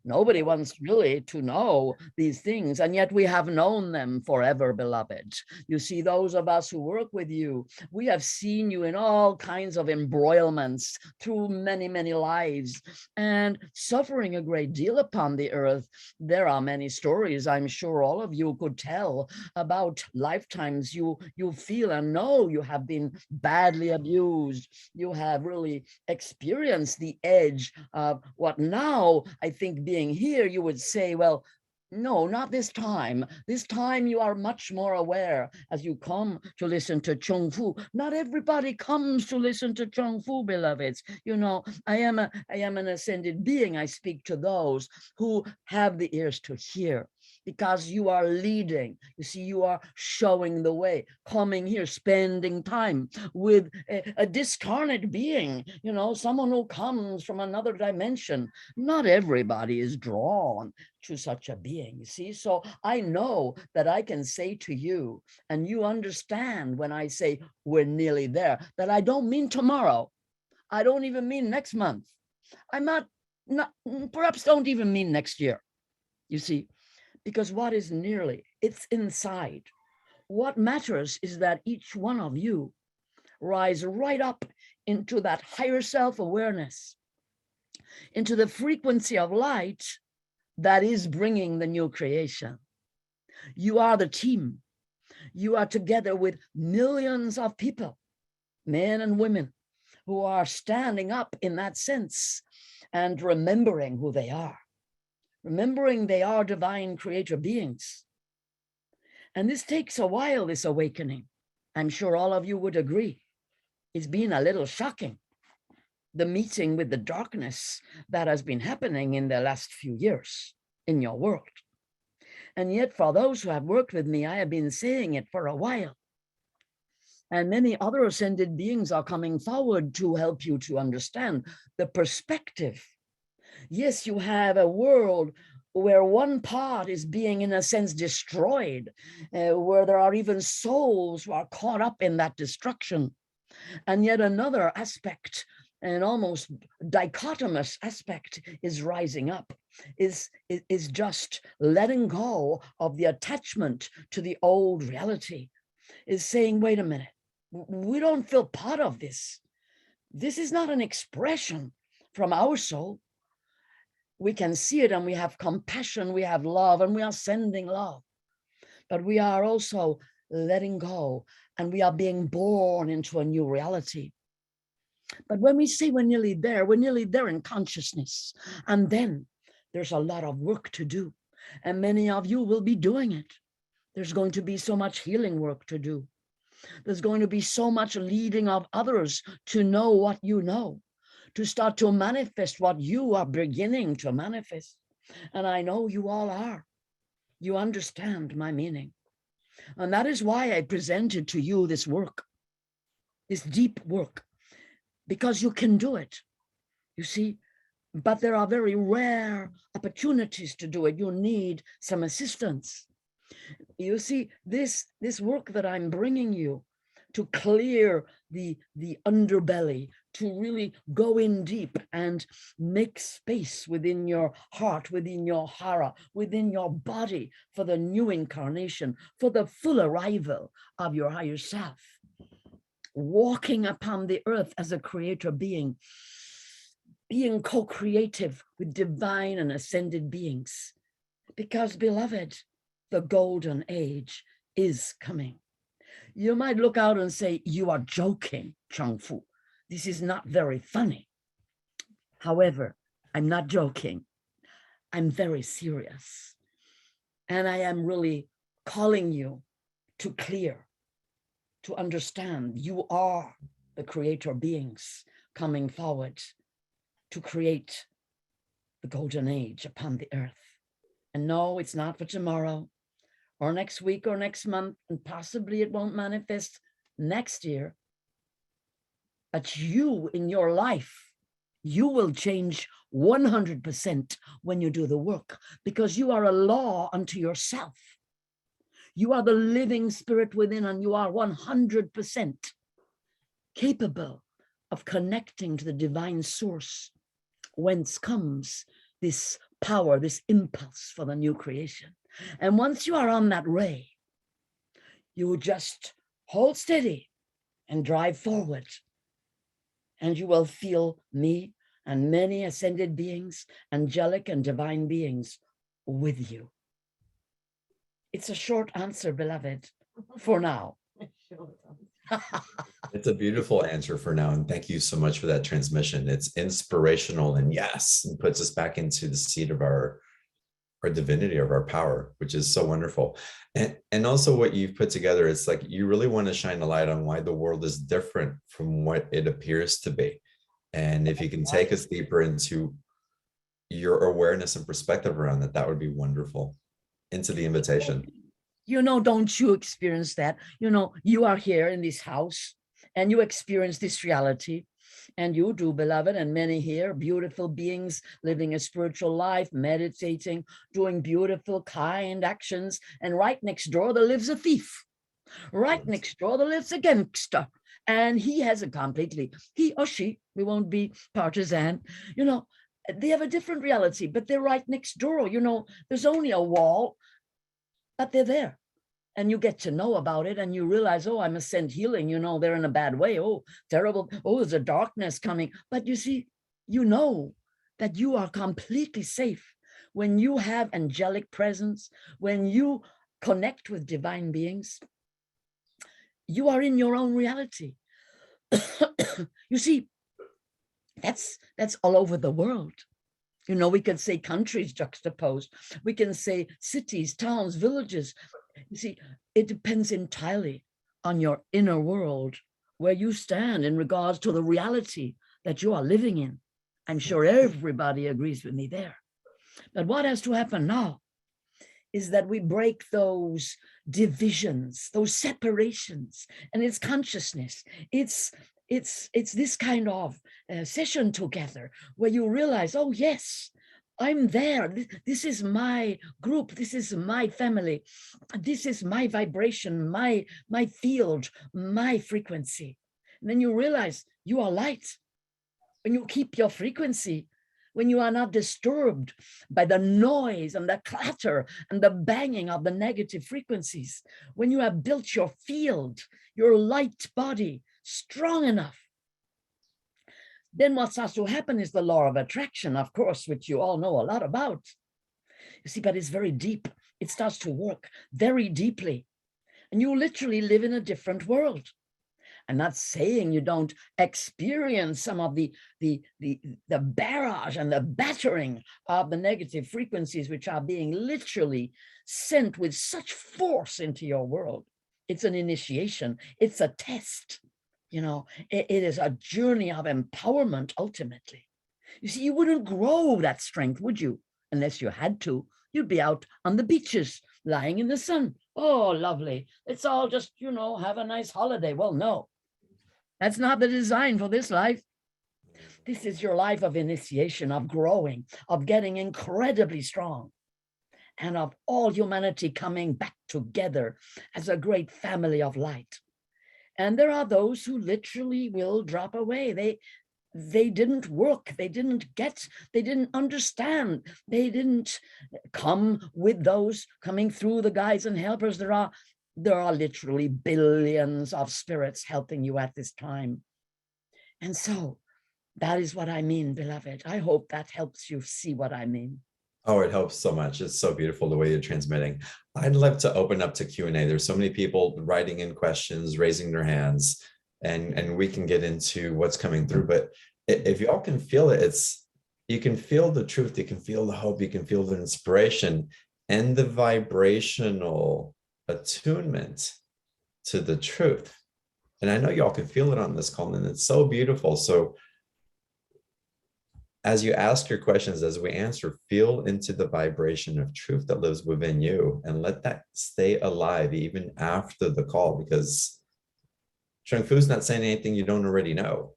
Nobody wants really to know these things, and yet we have known them forever, beloved. You see, those of us who work with you, we have seen you in all kinds of embroilments through many, many lives, and suffering a great deal upon the earth. There are many stories I'm sure all of you could tell about lifetimes you feel and know you have been badly abused. You have really experienced the edge of what now, I think, being here, you would say, well, no, not this time. This time you are much more aware as you come to listen to Chung Fu. Not everybody comes to listen to Chung Fu, beloveds. You know, I am an ascended being. I speak to those who have the ears to hear, because you are leading. You see, you are showing the way, coming here, spending time with a discarnate being, you know, someone who comes from another dimension. Not everybody is drawn to such a being, you see. So I know that I can say to you, and you understand when I say we're nearly there, that I don't mean tomorrow. I don't even mean next month. I'm not perhaps don't even mean next year, you see. Because what is nearly, it's inside. What matters is that each one of you rise right up into that higher self-awareness, into the frequency of light that is bringing the new creation. You are the team. You are together with millions of people, men and women, who are standing up in that sense and remembering who they are. Remembering they are divine creator beings. And this takes a while, this awakening. I'm sure all of you would agree. It's been a little shocking, the meeting with the darkness that has been happening in the last few years in your world. And yet for those who have worked with me, I have been saying it for a while. And many other ascended beings are coming forward to help you to understand the perspective. Yes, you have a world where one part is being, in a sense, destroyed, where there are even souls who are caught up in that destruction. And yet another aspect, an almost dichotomous aspect, is rising up, is just letting go of the attachment to the old reality, is saying, wait a minute, we don't feel part of this. This is not an expression from our soul. We can see it, and we have compassion, we have love, and we are sending love. But we are also letting go, and we are being born into a new reality. But when we say we're nearly there in consciousness. And then there's a lot of work to do. And many of you will be doing it. There's going to be so much healing work to do. There's going to be so much leading of others to know what you know, to start to manifest what you are beginning to manifest. And I know you all are. You understand my meaning. And that is why I presented to you this work, this deep work, because you can do it, you see. But there are very rare opportunities to do it. You need some assistance. You see, this work that I'm bringing you to clear the underbelly, to really go in deep and make space within your heart, within your hara, within your body for the new incarnation, for the full arrival of your higher self, walking upon the earth as a creator being co-creative with divine and ascended beings. Because, beloved, the golden age is coming. You might look out and say, you are joking, Chang Fu. This is not very funny. However, I'm not joking. I'm very serious. And I am really calling you to clear, to understand you are the creator beings coming forward to create the golden age upon the earth. And no, it's not for tomorrow or next week or next month, and possibly it won't manifest next year. But you in your life, you will change 100% when you do the work, because you are a law unto yourself. You are the living spirit within, and you are 100% capable of connecting to the divine source, whence comes this power, this impulse for the new creation. And once you are on that ray, you just hold steady and drive forward, and you will feel me and many ascended beings, angelic and divine beings with you. It's a short answer, beloved, for now. It's a beautiful answer for now. And thank you so much for that transmission. It's inspirational, and yes, it puts us back into the seat of our divinity, of our power, which is so wonderful. And also what you've put together, it's like you really want to shine a light on why the world is different from what it appears to be. And if you can take us deeper into your awareness and perspective around that, that would be wonderful. Into the invitation. You know, don't you experience that? You know, you are here in this house and you experience this reality. And you do, beloved, and many here, beautiful beings living a spiritual life, meditating, doing beautiful, kind actions. And right next door, there lives a thief. Right next door, there lives a gangster. And he has a completely, he or she, we won't be partisan, you know, they have a different reality, but they're right next door. You know, there's only a wall, but they're there. And you get to know about it, and you realize, oh, I must send healing. You know, they're in a bad way. Oh, terrible. Oh, there's a darkness coming. But you see, you know that you are completely safe when you have angelic presence, when you connect with divine beings. You are in your own reality. You see, that's all over the world. You know, we can say countries juxtaposed. We can say cities, towns, villages. You see, it depends entirely on your inner world, where you stand in regards to the reality that you are living in. I'm sure everybody agrees with me there. But what has to happen now is that we break those divisions, those separations, and it's consciousness. It's this kind of session together where you realize, oh yes, I'm there. This is my group. This is my family. This is my vibration, my field, my frequency. And then you realize you are light. When you keep your frequency, when you are not disturbed by the noise and the clatter and the banging of the negative frequencies, when you have built your field, your light body strong enough, then what starts to happen is the law of attraction, of course, which you all know a lot about. You see, but it's very deep. It starts to work very deeply. And you literally live in a different world. I'm not saying you don't experience some of the barrage and the battering of the negative frequencies, which are being literally sent with such force into your world. It's an initiation. It's a test. You know, it is a journey of empowerment, ultimately. You see, you wouldn't grow that strength, would you? Unless you had to. You'd be out on the beaches, lying in the sun. Oh, lovely. Let's all just, you know, have a nice holiday. Well, no. That's not the design for this life. This is your life of initiation, of growing, of getting incredibly strong, and of all humanity coming back together as a great family of light. And there are those who literally will drop away. They didn't work, they didn't get, they didn't understand, they didn't come with those coming through the guides and helpers. There are literally billions of spirits helping you at this time. And so that is what I mean, beloved. I hope that helps you see what I mean. Oh, it helps so much. It's so beautiful the way you're transmitting. I'd love to open up to Q&A. There's so many people writing in questions, raising their hands, and we can get into what's coming through. But if y'all can feel it, you can feel the truth, you can feel the hope, you can feel the inspiration and the vibrational attunement to the truth. And I know y'all can feel it on this call, and it's so beautiful. So as you ask your questions, as we answer, feel into the vibration of truth that lives within you and let that stay alive even after the call, because Chung Fu's not saying anything you don't already know.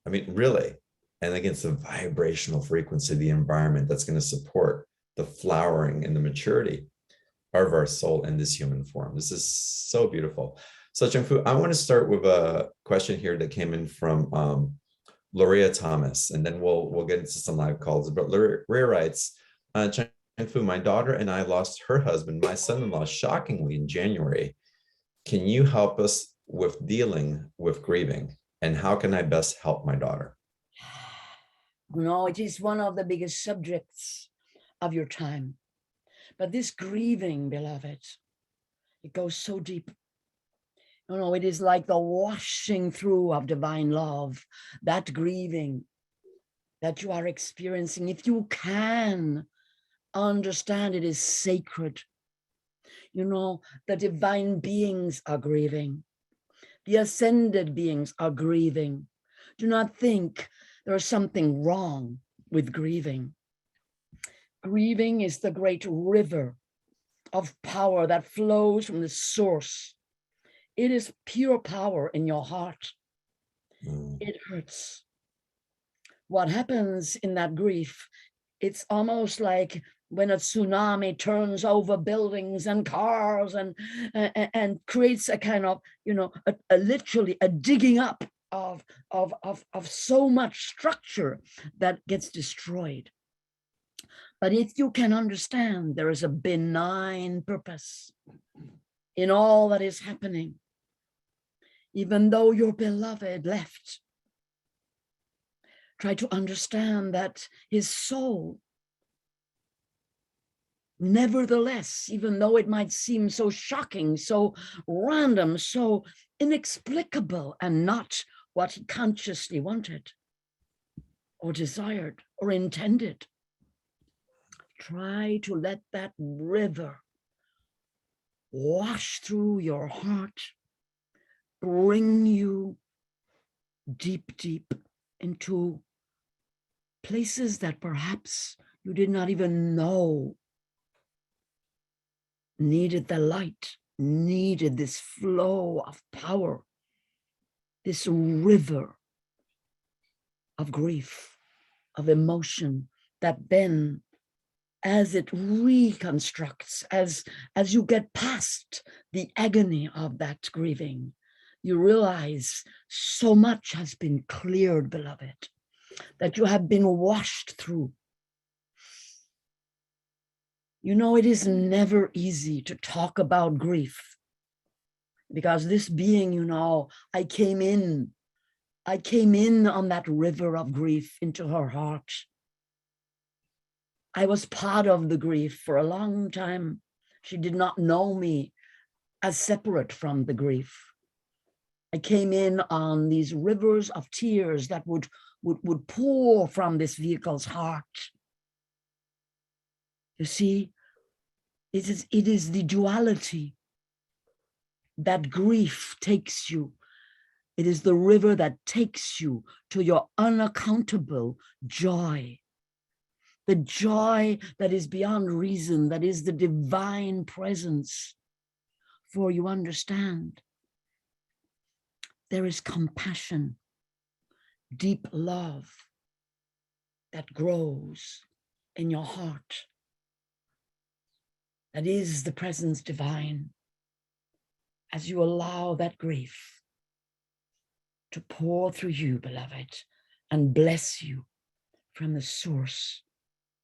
I mean, really. And again, it's the vibrational frequency of the environment that's going to support the flowering and the maturity of our soul in this human form. This is so beautiful. So Chung Fu, I want to start with a question here that came in from Loria Thomas, and then we'll get into some live calls. But Loria writes, Chung Fu, my daughter and I lost her husband, my son-in-law, shockingly in January. Can you help us with dealing with grieving? And how can I best help my daughter? No, it is one of the biggest subjects of your time. But this grieving, beloved, it goes so deep. You know, it is like the washing through of divine love, that grieving that you are experiencing. If you can understand, it is sacred. You know, the divine beings are grieving. The ascended beings are grieving. Do not think there is something wrong with grieving. Grieving is the great river of power that flows from the source. It is pure power in your heart. It hurts. What happens in that grief, it's almost like when a tsunami turns over buildings and cars and creates a kind of, you know, literally a digging up of so much structure that gets destroyed. But if you can understand, there is a benign purpose in all that is happening. Even though your beloved left, try to understand that his soul, nevertheless, even though it might seem so shocking, so random, so inexplicable, and not what he consciously wanted or desired or intended, try to let that river wash through your heart, bring you deep, deep into places that perhaps you did not even know needed the light, needed this flow of power, this river of grief, of emotion that then, as it reconstructs, as you get past the agony of that grieving, you realize so much has been cleared, beloved, that you have been washed through. You know, it is never easy to talk about grief, because this being, you know, I came in on that river of grief into her heart. I was part of the grief for a long time. She did not know me as separate from the grief. I came in on these rivers of tears that would pour from this vehicle's heart. You see, it is the duality that grief takes you. It is the river that takes you to your unaccountable joy. The joy that is beyond reason, that is the divine presence. For you understand, there is compassion, deep love that grows in your heart. That is the presence divine. As you allow that grief to pour through you, beloved, and bless you from the source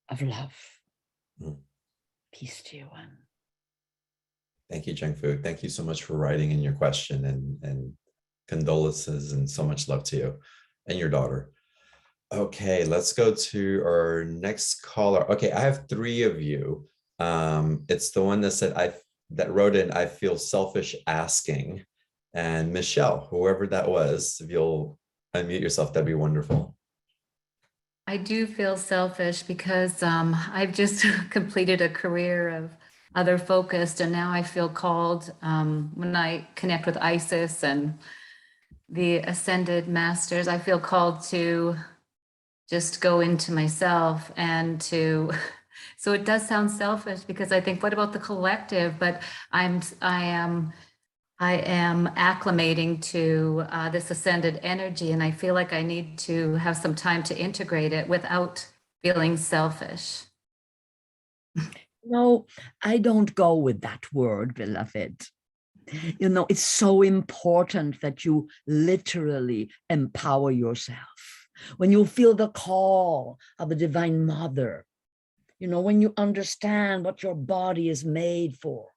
of love. Peace to you, one. Thank you, Zheng Fu. Thank you so much for writing in your question, and condolences and so much love to you and your daughter. Okay, let's go to our next caller. Okay, I have 3 of you. It's the one that said, that wrote in, I feel selfish asking. And Michelle, whoever that was, if you'll unmute yourself, that'd be wonderful. I do feel selfish because I've just completed a career of other focused, and now I feel called when I connect with Isis and the ascended masters, I feel called to just go into myself and to, so it does sound selfish because I think, what about the collective? But I am acclimating to this ascended energy, and I feel like I need to have some time to integrate it without feeling selfish. No, I don't go with that word, beloved. You know, it's so important that you literally empower yourself. When you feel the call of the Divine Mother, you know, when you understand what your body is made for,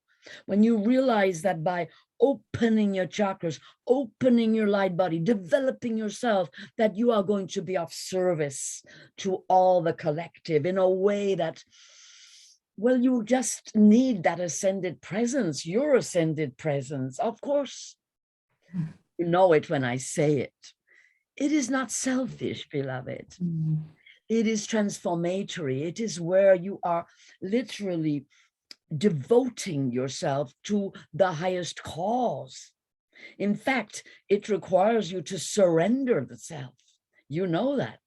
when you realize that by opening your chakras, opening your light body, developing yourself, that you are going to be of service to all the collective in a way that, well, you just need that ascended presence, your ascended presence. Of course, you know it when I say it. It is not selfish, beloved. Mm. It is transformatory. It is where you are literally devoting yourself to the highest cause. In fact, it requires you to surrender the self. You know that.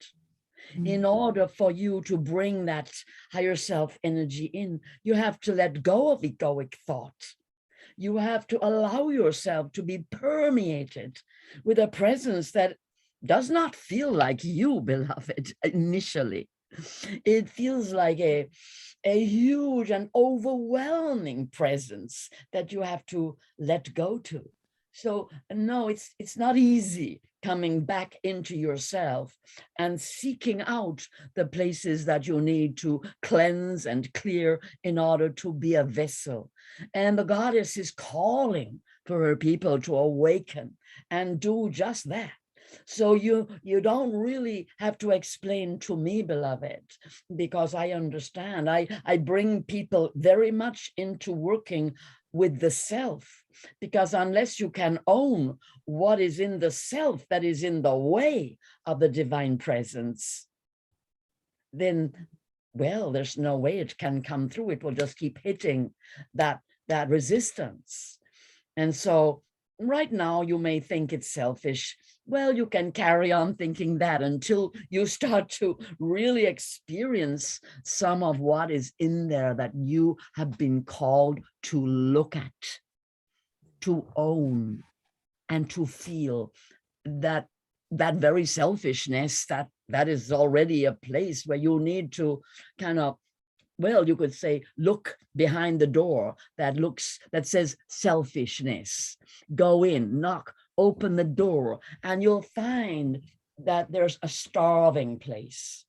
In order for you to bring that higher self energy in, you have to let go of egoic thought. You have to allow yourself to be permeated with a presence that does not feel like you, beloved, initially. It feels like a huge and overwhelming presence that you have to let go to. So no, it's not easy coming back into yourself and seeking out the places that you need to cleanse and clear in order to be a vessel. And the goddess is calling for her people to awaken and do just that. So you don't really have to explain to me, beloved, because I understand. I bring people very much into working with the self, because unless you can own what is in the self that is in the way of the divine presence, then, well, there's no way it can come through. It will just keep hitting that resistance. And so right now you may think it's selfish. Well, you can carry on thinking that until you start to really experience some of what is in there that you have been called to look at, to own, and to feel that very selfishness that that is already a place where you need to kind of, well, you could say, look behind the door that says selfishness. Go in, knock, open the door, and you'll find that there's a starving place,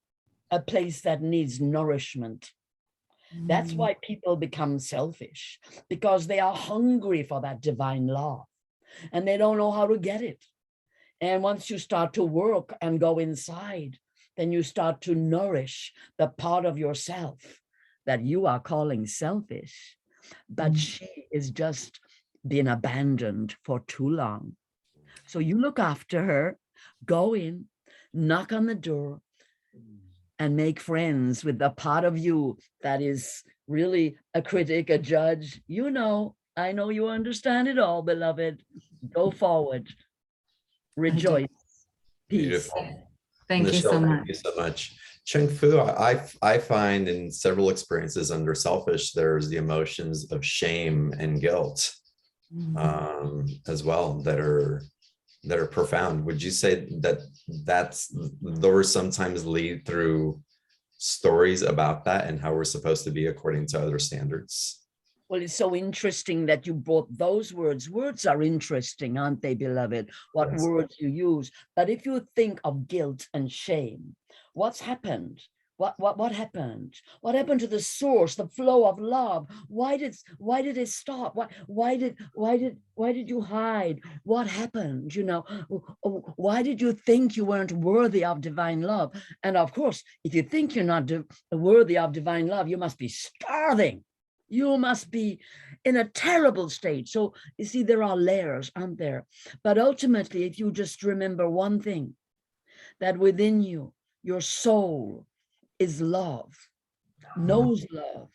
a place that needs nourishment. That's why people become selfish, because they are hungry for that divine love and they don't know how to get it. And once you start to work and go inside, then you start to nourish the part of yourself that you are calling selfish, but she is just been abandoned for too long. So you look after her, go in, knock on the door, and make friends with the part of you that is really a critic, a judge. You know, I know you understand it all, beloved. Go forward. Rejoice. Peace. Beautiful. Thank you so Michelle, much. thank you so much. Cheng Fu, I find in several experiences under selfish, there's the emotions of shame and guilt as well that are profound. Would you say that those sometimes lead through stories about that and how we're supposed to be according to other standards? Well, it's so interesting that you brought those words. Words are interesting, aren't they, beloved? What Yes. words you use. But if you think of guilt and shame, what's happened? What happened? What happened to the source, the flow of love? Why did it stop? Why did you hide? What happened? You know, why did you think you weren't worthy of divine love? And of course, if you think you're not worthy of divine love, you must be starving. You must be in a terrible state. So you see, there are layers, aren't there? But ultimately, if you just remember one thing, that within you, your soul is love, knows love,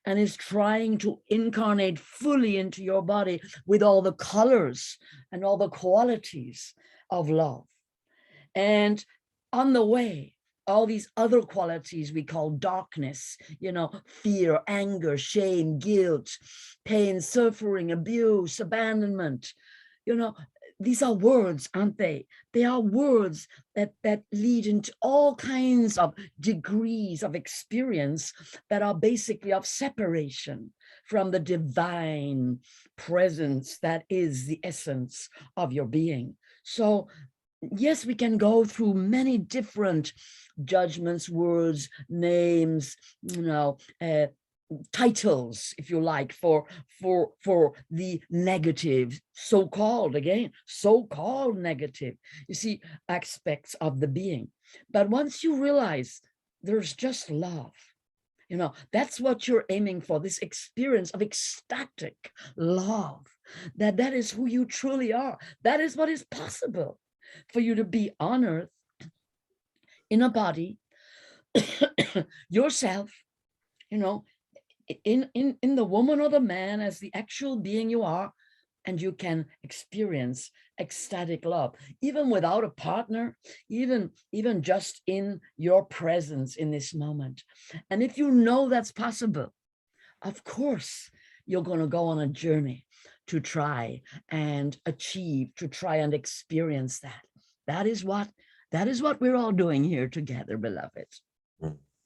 and is trying to incarnate fully into your body with all the colors and all the qualities of love. And on the way, all these other qualities we call darkness, you know, fear, anger, shame, guilt, pain, suffering, abuse, abandonment, you know, these are words, aren't they? They are words that lead into all kinds of degrees of experience that are basically of separation from the divine presence that is the essence of your being. So yes, we can go through many different judgments, words, names, you know, titles, if you like, for the negative, so-called negative, you see, aspects of the being. But once you realize there's just love, you know, that's what you're aiming for, this experience of ecstatic love, that is who you truly are. That is what is possible for you to be on earth in a body, yourself, you know, in the woman or the man as the actual being you are, and you can experience ecstatic love, even without a partner, even just in your presence in this moment. And if you know that's possible, of course, you're going to go on a journey to try and achieve, to try and experience that. That is what we're all doing here together, beloved.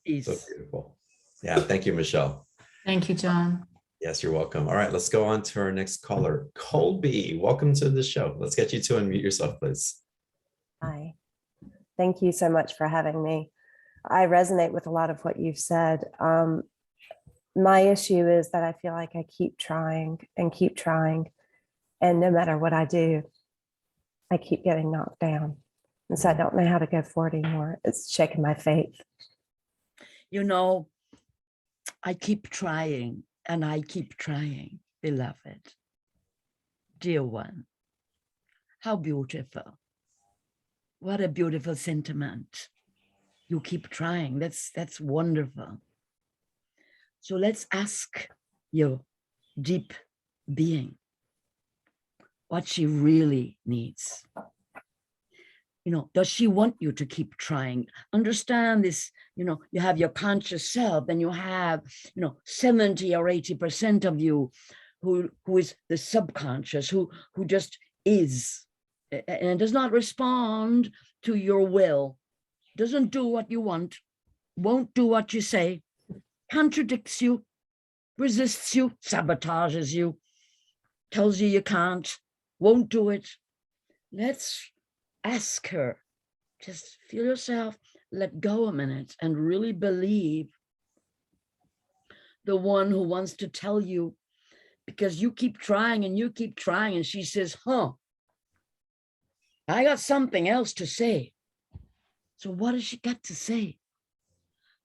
Peace. So beautiful. Yeah, thank you, Michelle. Thank you, John. Yes, you're welcome. All right, let's go on to our next caller. Colby, welcome to the show. Let's get you to unmute yourself, please. Hi. Thank you so much for having me. I resonate with a lot of what you've said. My issue is that I feel like I keep trying, and no matter what I do, I keep getting knocked down. And so I don't know how to go forward anymore. It's shaking my faith. You know, I keep trying and I keep trying, beloved. Dear one, how beautiful. What a beautiful sentiment. You keep trying. That's wonderful. So let's ask your deep being what she really needs. You know, does she want you to keep trying? Understand this, you know, you have your conscious self, then you have, you know, 70 or 80% of you who is the subconscious, who just is and does not respond to your will. doesn't do what you want, won't do what you say, contradicts you, resists you, sabotages you, tells you you can't, won't do it. Let's ask her, just feel yourself, let go a minute and really believe the one who wants to tell you, because you keep trying and you keep trying, and she says, I got something else to say. So what does she got to say?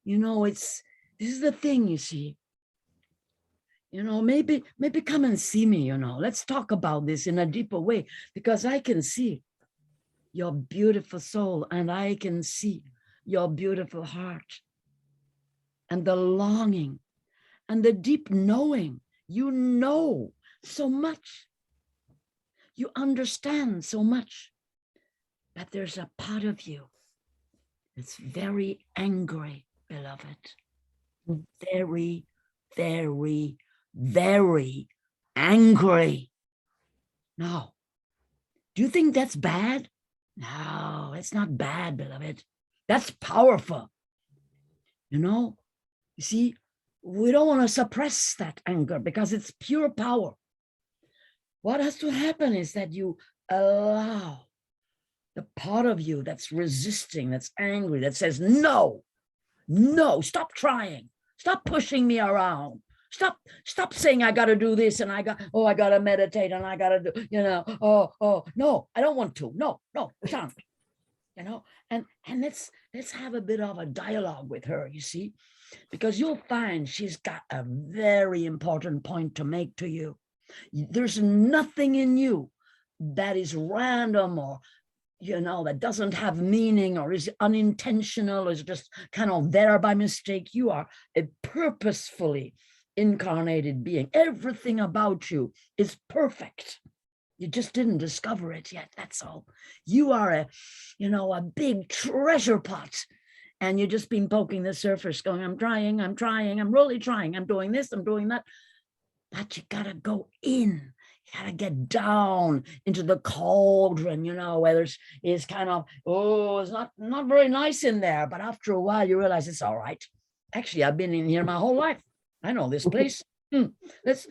You know, this is the thing, you see. You know, maybe come and see me, you know, let's talk about this in a deeper way, because I can see your beautiful soul and I can see your beautiful heart and the longing and the deep knowing. You know so much. You understand so much. But there's a part of you that's very angry, beloved. Very, very, very angry. No. Do you think that's bad? No, it's not bad, beloved. That's powerful. You know, you see, we don't want to suppress that anger because it's pure power. What has to happen is that you allow the part of you that's resisting, that's angry, that says, no, stop trying. Stop pushing me around. Stop saying I got to do this and I got to meditate and I got to do, you know, no, I don't want to. No, can't. You know, and let's have a bit of a dialogue with her, you see, because you'll find she's got a very important point to make to you. There's nothing in you that is random or, you know, that doesn't have meaning or is unintentional or is just kind of there by mistake. You are a purposefully incarnated being. Everything about you is perfect. You just didn't discover it yet, that's all. You are a big treasure pot. And you've just been poking the surface going, I'm trying, I'm really trying. I'm doing this, I'm doing that. But you gotta go in. You gotta get down into the cauldron, you know, where it's kind of, it's not very nice in there. But after a while, you realize it's all right. Actually, I've been in here my whole life. I know this place. Let's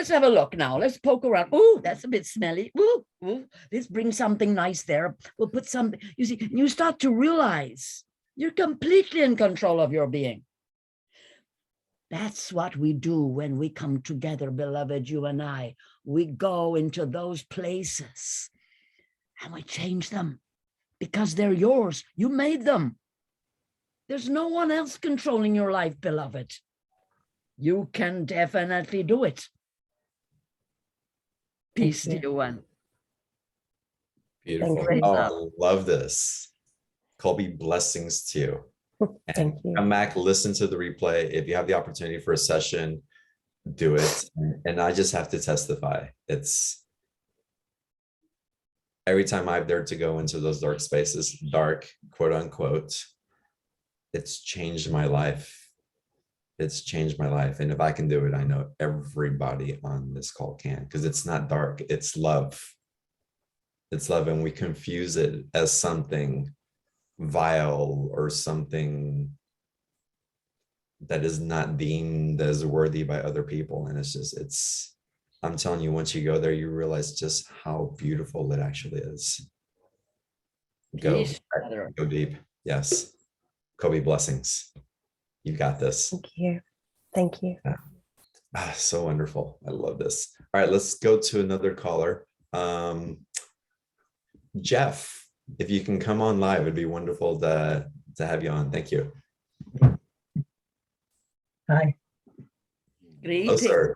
have a look now. Let's poke around. Ooh, that's a bit smelly. Ooh, let's bring something nice there. We'll put something, you see, you start to realize you're completely in control of your being. That's what we do when we come together, beloved, you and I. We go into those places and we change them because they're yours. You made them. There's no one else controlling your life, beloved. You can definitely do it. Peace to you, one. Beautiful. Thank you. Oh, I love this. Colby, blessings to you. Thank you. Come back, listen to the replay. If you have the opportunity for a session, do it. And I just have to testify. It's every time I've dared to go into those dark spaces, dark, quote unquote, it's changed my life. It's changed my life. And if I can do it, I know everybody on this call can, because it's not dark, it's love. It's love, and we confuse it as something vile or something that is not deemed as worthy by other people. And I'm telling you, once you go there, you realize just how beautiful it actually is. Go deep. Yes. Kobe, blessings. You got this. Thank you. Thank you. Yeah. So wonderful. I love this. All right, let's go to another caller. Jeff, if you can come on live, it'd be wonderful to have you on. Thank you. Hi. Hello, sir.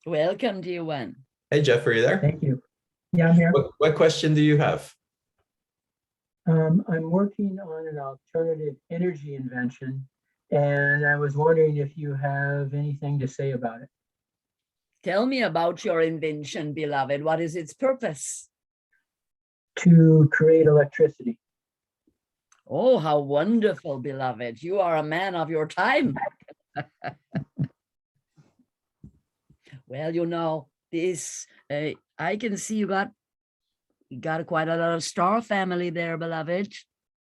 Welcome to you, one. Hey, Jeff, are you there? Thank you. Yeah, I'm here. What question do you have? I'm working on an alternative energy invention, and I was wondering if you have anything to say about it. Tell me about your invention, beloved. What is its purpose? To create electricity. Oh, how wonderful, beloved. You are a man of your time. Well, you know, this, I can see you got quite a lot of star family there, beloved.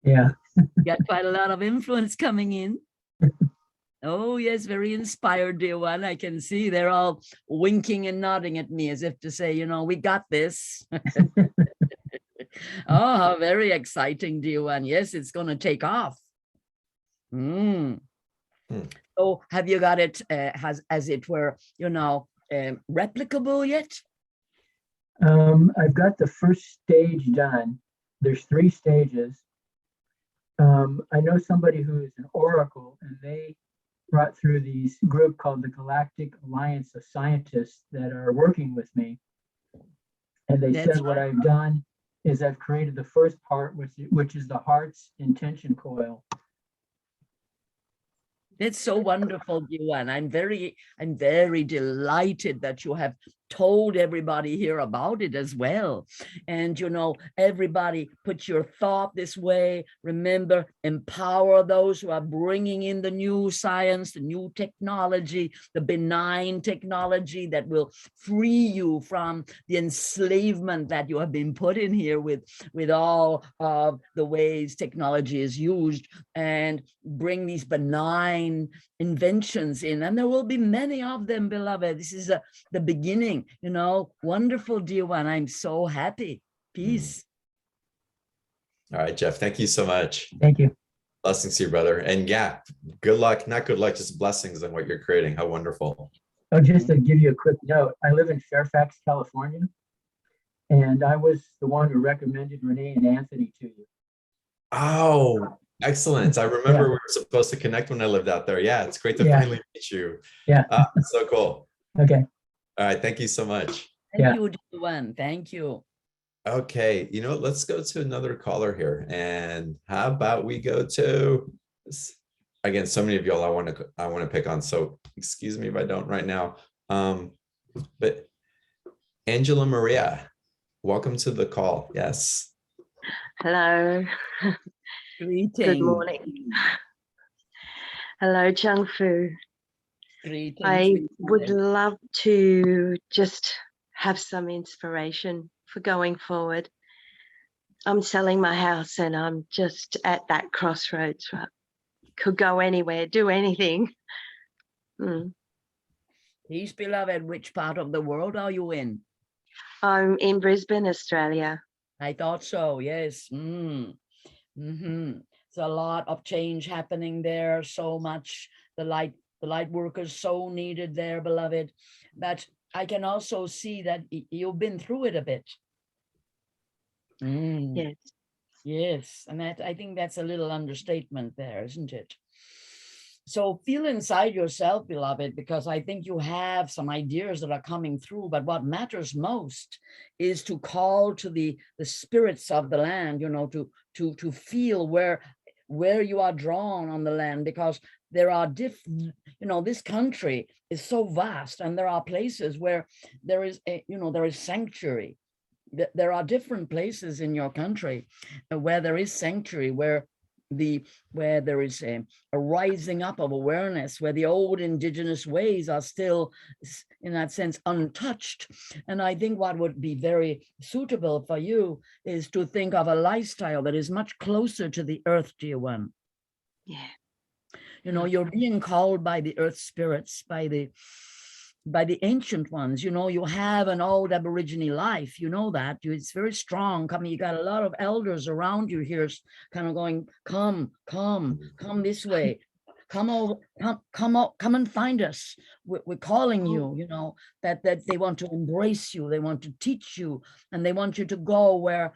Yeah. You got quite a lot of influence coming in. Oh, yes, very inspired, dear one. I can see they're all winking and nodding at me as if to say, you know, we got this. Oh, how very exciting, dear one. Yes, it's going to take off. Mm. So have you got it as it were, you know, replicable yet? I've got the first stage done. There's 3 stages. I know somebody who's an oracle, and they brought through these group called the Galactic Alliance of Scientists that are working with me. And they That's said what I've done is I've created the first part, which is the heart's intention coil. It's so wonderful, Yuan. I'm very delighted that you have told everybody here about it as well. And, you know, everybody put your thought this way. Remember, empower those who are bringing in the new science, the new technology, the benign technology that will free you from the enslavement that you have been put in here with all of the ways technology is used, and bring these benign inventions in. And there will be many of them, beloved. This is the beginning. You know, wonderful, dear one. I'm so happy. Peace. All right, Jeff, thank you so much. Thank you. Blessings to you, brother. And yeah, good luck, not good luck, just blessings on what you're creating. How wonderful. Oh, just to give you a quick note, I live in Fairfax, California, and I was the one who recommended Renee and Anthony to you. Oh, excellent. I remember we were supposed to connect when I lived out there. Yeah, it's great to finally meet you. Yeah. So cool. Okay. All right, thank you so much. Thank you, dear one. Thank you. Okay, you know what? Let's go to another caller here. And how about we go to, again, so many of y'all I want to pick on. So excuse me if I don't right now. But Angela Maria, welcome to the call. Yes. Hello. Greetings. Good morning. Hello, Chung Fu. Greetings. I would love to just have some inspiration for going forward. I'm selling my house and I'm just at that crossroads. Could go anywhere, do anything. Peace, beloved. Which part of the world are you in? I'm in Brisbane, Australia. I thought so, yes. There's a lot of change happening there, so much. The light workers so needed there, beloved. But I can also see that you've been through it a bit. Yes. Yes, and that, I think that's a little understatement there, isn't it? So feel inside yourself, beloved, because I think you have some ideas that are coming through, but what matters most is to call to the spirits of the land, you know, to feel where you are drawn on the land, because there are different, you know, this country is so vast, and there are places where there is there is sanctuary. There are different places in your country where there is sanctuary, where there is a rising up of awareness, where the old indigenous ways are still, in that sense, untouched. And I think what would be very suitable for you is to think of a lifestyle that is much closer to the earth, dear one. Yeah. You know, you're being called by the earth spirits, by the ancient ones. You know, you have an old Aborigine life, you know that. It's very strong. You got a lot of elders around you here kind of going, come this way. Come over, come and find us. We're calling you, you know, that they want to embrace you, they want to teach you, and they want you to go where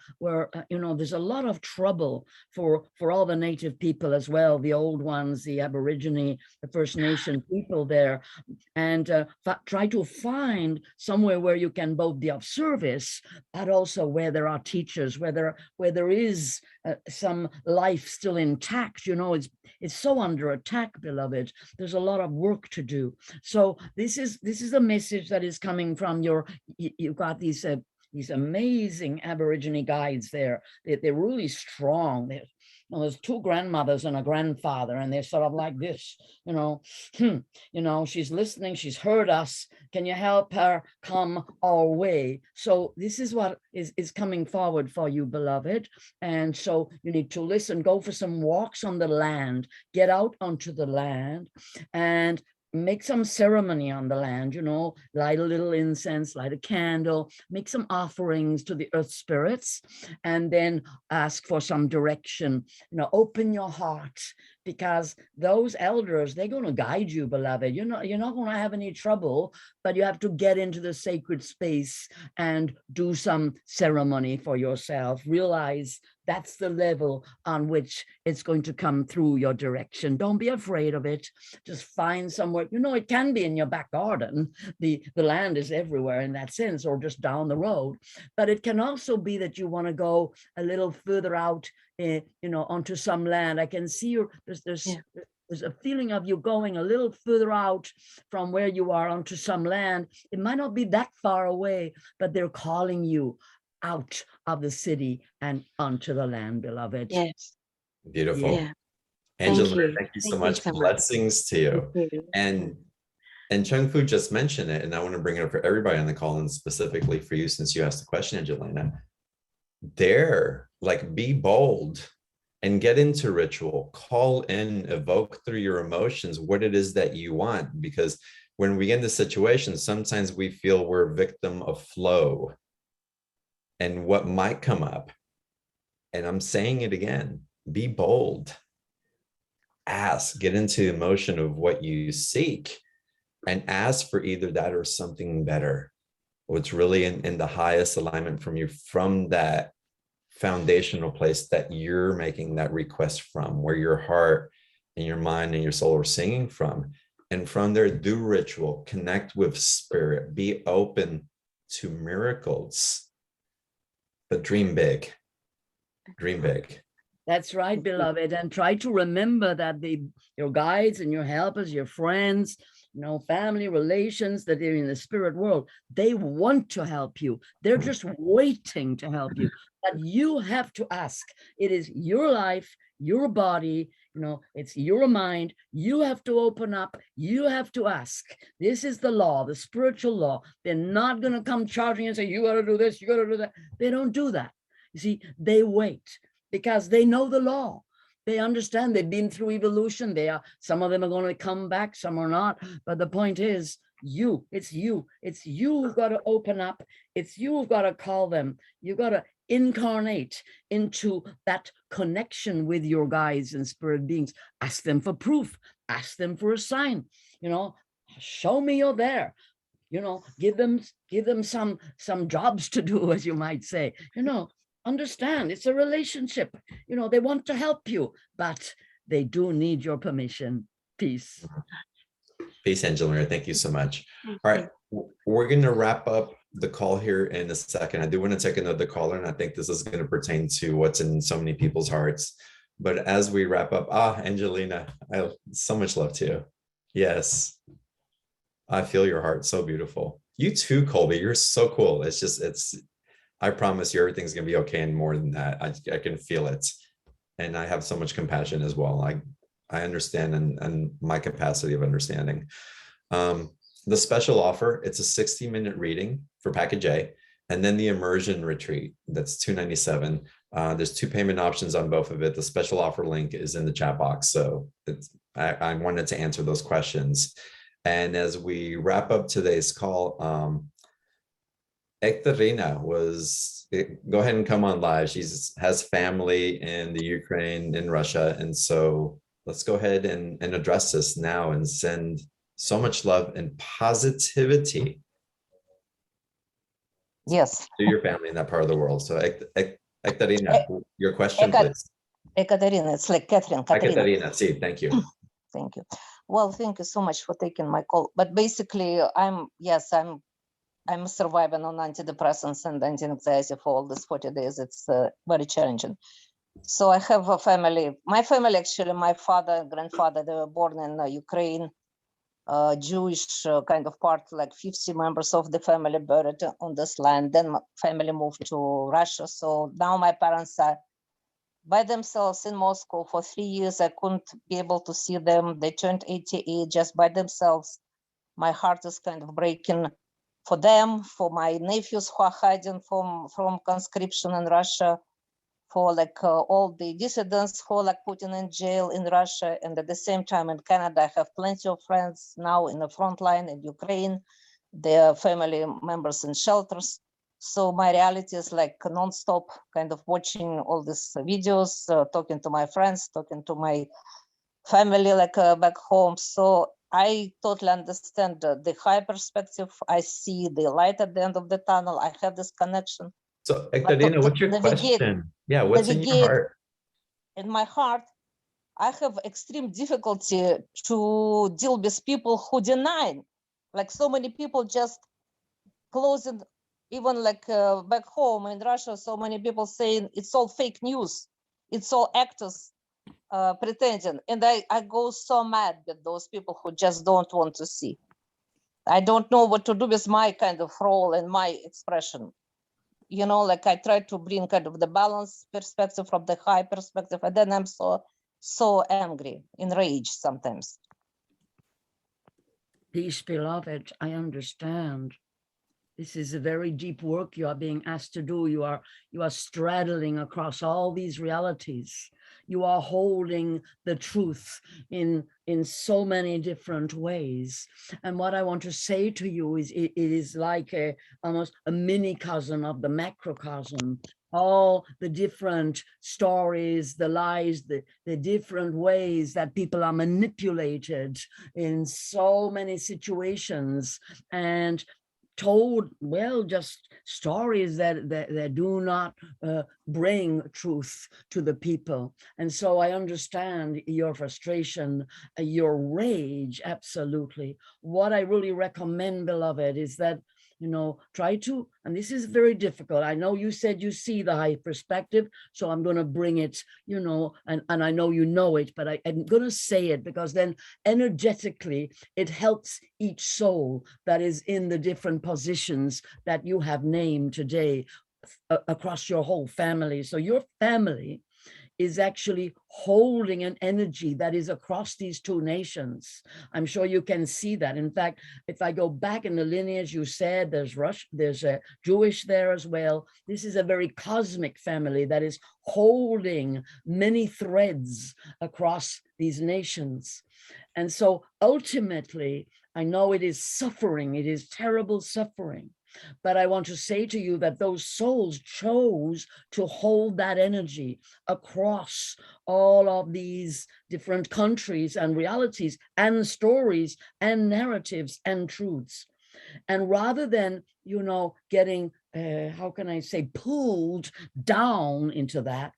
you know, there's a lot of trouble for all the native people as well, the old ones, the Aborigine, the First Nation people there, and try to find somewhere where you can both be of service, but also where there are teachers, where there is some life still intact. You know, it's so under attack, beloved. There's a lot of work to do. So this is a message that is coming from you've got these amazing Aborigine guides there. They're really strong. there's two grandmothers and a grandfather, and they're sort of like this, she's listening, she's heard us. Can you help her come our way? So this is what is coming forward for you, beloved. And so you need to listen, go for some walks on the land, get out onto the land and make some ceremony on the land, light a little incense, light a candle, make some offerings to the earth spirits, and then ask for some direction. Open your heart, because those elders, they're going to guide you, beloved. You're not going to have any trouble, but you have to get into the sacred space and do some ceremony for yourself. Realize that's the level on which it's going to come through your direction. Don't be afraid of it. Just find somewhere, it can be in your back garden. The land is everywhere in that sense, or just down the road. But it can also be that you want to go a little further out, onto some land. I can see there's a feeling of you going a little further out from where you are onto some land. It might not be that far away, but they're calling you out of the city and onto the land, beloved. Yes. Beautiful. Yeah. Angela, thank you so Thank you much. so much. Blessings to you. Thank you. And Chung Fu just mentioned it, and I want to bring it up for everybody on the call, and specifically for you, since you asked the question, Angelina. Be bold and get into ritual. Call in, evoke through your emotions what it is that you want, because when we get into situations, sometimes we feel we're a victim of flow and what might come up. And I'm saying it again, be bold. Ask, get into the emotion of what you seek, and ask for either that or something better. What's really in the highest alignment from you, from that foundational place that you're making that request from, where your heart and your mind and your soul are singing from. And from there, do ritual, connect with spirit, be open to miracles, but dream big. Dream big. That's right, beloved. And try to remember that your guides and your helpers, your friends, family relations that are in the spirit world, they want to help you. They're just waiting to help you. But you have to ask. It is your life, your body, it's your mind. You have to open up. You have to ask. This is the law, the spiritual law. They're not going to come charging and say, you got to do this, you got to do that. They don't do that. You see, they wait because they know the law. They understand, they've been through evolution. Some of them are going to come back, some are not. But the point is, it's you who've got to open up. It's you who've got to call them. You've got to incarnate into that connection with your guides and spirit beings. Ask them for proof. Ask them for a sign. Show me you're there. Give them some jobs to do, as you might say. Understand, it's a relationship. They want to help you, but they do need your permission. Peace. Peace, Angelina. Thank you so much. All right, we're going to wrap up the call here in a second. I do want to take another caller, and I think this is going to pertain to what's in so many people's hearts. But as we wrap up, Angelina, I so much love to you. Yes, I feel your heart. So beautiful. You too, Colby. You're so cool. I promise you everything's going to be okay, and more than that. I can feel it. And I have so much compassion as well. I understand and my capacity of understanding. The special offer, it's a 60-minute reading for package A, and then the immersion retreat, that's $297. There's 2 payment options on both of it. The special offer link is in the chat box. So I wanted to answer those questions. And as we wrap up today's call, Ekaterina go ahead and come on live. She has family in the Ukraine, in Russia. And so let's go ahead and address this now and send so much love and positivity. Yes. To your family in that part of the world. So Ekaterina, your question, please. Ekaterina, it's like Catherine. Ekaterina, thank you. Thank you. Well, thank you so much for taking my call. But basically, I'm surviving on antidepressants and anti-anxiety for all these 40 days. It's very challenging. So I have a family. My family, actually, my father, grandfather, they were born in Ukraine, Jewish kind of part, like 50 members of the family buried on this land. Then my family moved to Russia. So now my parents are by themselves in Moscow for 3 years. I couldn't be able to see them. They turned 88 just by themselves. My heart is kind of breaking for them, for my nephews who are hiding from conscription in Russia, for like all the dissidents who are like put in jail in Russia. And at the same time in Canada, I have plenty of friends now in the front line in Ukraine, their family members in shelters. So my reality is like nonstop kind of watching all these videos, talking to my friends, talking to my family like back home. So I totally understand the high perspective. I see the light at the end of the tunnel. I have this connection. So But to Ekaterina, what's your navigate- question? Yeah, what's in your heart? In my heart, I have extreme difficulty to deal with people who deny. Like so many people just closing, even like back home in Russia, so many people saying it's all fake news. It's all actors pretending. And I go so mad with those people who just don't want to see. I don't know what to do with my kind of role and my expression. You know, like I try to bring kind of the balanced perspective from the high perspective, and then I'm so angry, enraged sometimes. Peace, beloved, I understand. This is a very deep work you are being asked to do. You are straddling across all these realities. You are holding the truth in so many different ways. And what I want to say to you is it is like almost a minicosm of the macrocosm. All the different stories, the lies, the different ways that people are manipulated in so many situations and told, well, just stories that do not bring truth to the people. And so I understand your frustration, your rage, absolutely. What I really recommend, beloved, is that, you know, try to, and this is very difficult. I know you said you see the high perspective, so I'm going to bring it, you know, and I know you know it, but I'm going to say it because then energetically it helps each soul that is in the different positions that you have named today across your whole family. So your family is actually holding an energy that is across these two nations. I'm sure you can see that. In fact, if I go back in the lineage, you said there's a Jewish there as well. This is a very cosmic family that is holding many threads across these nations. And so ultimately, I know it is suffering, it is terrible suffering. But I want to say to you that those souls chose to hold that energy across all of these different countries and realities and stories and narratives and truths. And rather than, you know, getting, how can I say, pulled down into that,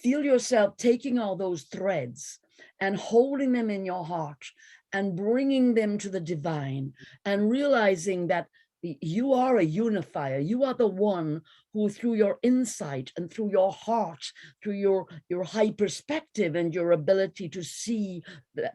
feel yourself taking all those threads and holding them in your heart and bringing them to the divine and realizing that you are a unifier. You are the one who, through your insight and through your heart, through your high perspective and your ability to see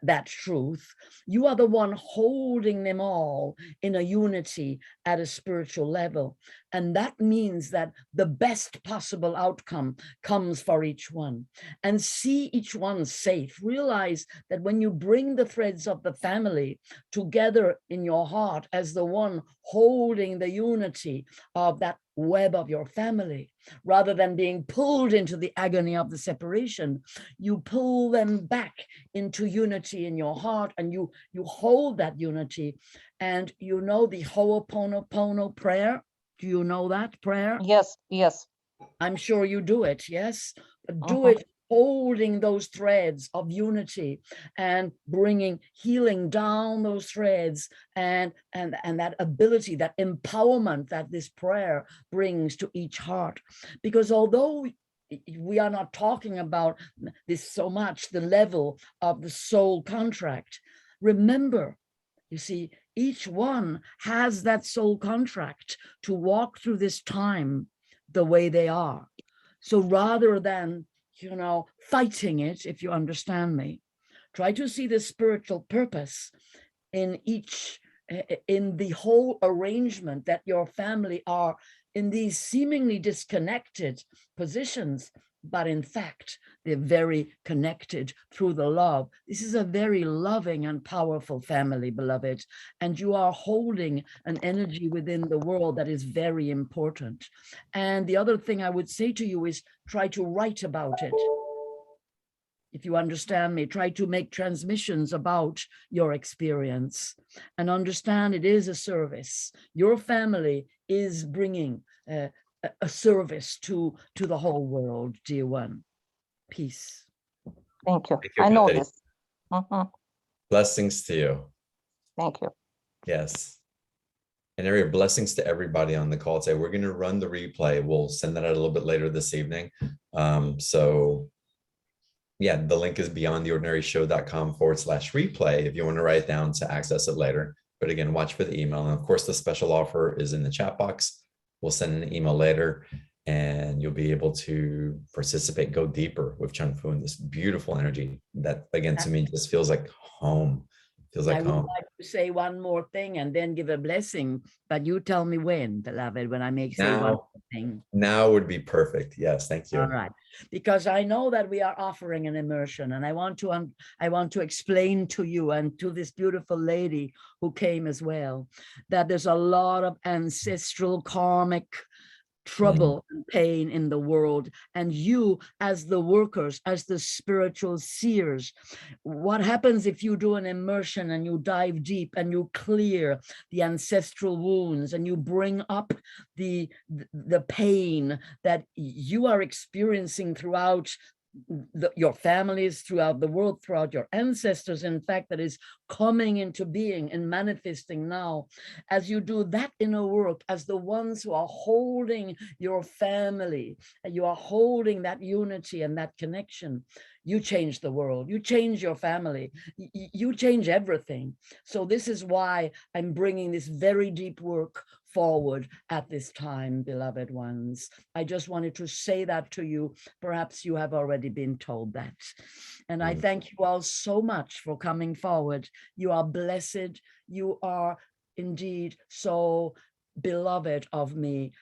that truth, you are the one holding them all in a unity at a spiritual level. And that means that the best possible outcome comes for each one. And see each one safe. Realize that when you bring the threads of the family together in your heart as the one holding the unity of that web of your family, rather than being pulled into the agony of the separation, you pull them back into unity in your heart, and you hold that unity. And you know the Ho'oponopono prayer? Do you know that prayer? Yes, yes. I'm sure you do it, yes? But do it holding those threads of unity and bringing healing down those threads and that ability, that empowerment that this prayer brings to each heart. Because although we are not talking about this so much, the level of the soul contract, remember, you see, each one has that soul contract to walk through this time the way they are. So rather than, you know, fighting it, if you understand me, try to see the spiritual purpose in the whole arrangement that your family are in these seemingly disconnected positions, but in fact, they're very connected through the love. This is a very loving and powerful family, beloved, and you are holding an energy within the world that is very important. And the other thing I would say to you is try to write about it. If you understand me, try to make transmissions about your experience and understand it is a service. Your family is bringing a service to the whole world, dear one. Peace. Thank you. Thank you, I know Patty. this. Mhm. Blessings to you. Thank you. Yes. And Area, blessings to everybody on the call today. We're going to run the replay. We'll send that out a little bit later this evening. So yeah, the link is beyondtheordinaryshow.com/replay if you want to write it down to access it later. But again, watch for the email. And of course, the special offer is in the chat box. We'll send an email later and you'll be able to participate, go deeper with Chung Fu and this beautiful energy that, again, to me, just feels like home. Feels like I would home. like to say one more thing and then give a blessing, but you tell me when, beloved, when I make say one more thing. Now would be perfect. Yes, thank you. All right, because I know that we are offering an immersion, and I want to explain to you and to this beautiful lady who came as well that there's a lot of ancestral karmic trouble and pain in the world, and you as the workers, as the spiritual seers, what happens if you do an immersion and you dive deep and you clear the ancestral wounds and you bring up the pain that you are experiencing throughout your families, throughout the world, throughout your ancestors, in fact, that is coming into being and manifesting now. As you do that inner work, as the ones who are holding your family, you are holding that unity and that connection, you change the world, you change your family, you change everything. So this is why I'm bringing this very deep work forward at this time, beloved ones. I just wanted to say that to you. Perhaps you have already been told that. And I thank you all so much for coming forward. You are blessed. You are indeed so beloved of me.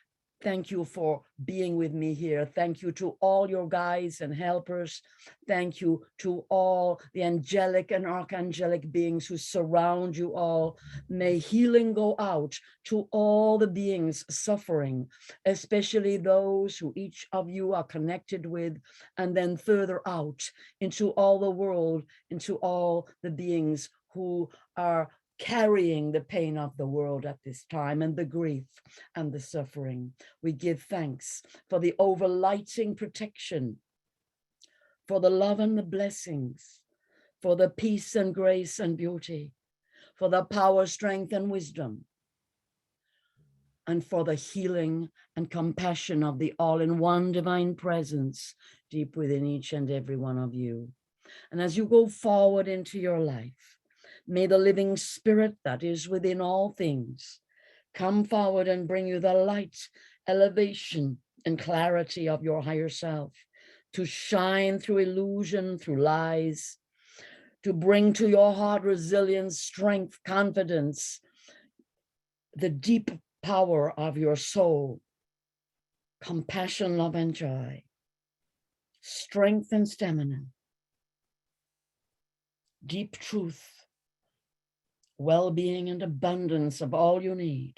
Thank you for being with me here. Thank you to all your guides and helpers. Thank you to all the angelic and archangelic beings who surround you all. May healing go out to all the beings suffering, especially those who each of you are connected with, and then further out into all the world, into all the beings who are carrying the pain of the world at this time and the grief and the suffering. We give thanks for the overlighting protection, for the love and the blessings, for the peace and grace and beauty, for the power, strength, and wisdom, and for the healing and compassion of the all-in-one divine presence deep within each and every one of you. And as you go forward into your life, may the living spirit that is within all things come forward and bring you the light, elevation, and clarity of your higher self to shine through illusion, through lies, to bring to your heart resilience, strength, confidence, the deep power of your soul, compassion, love, and joy, strength and stamina, deep truth, well-being and abundance of all you need,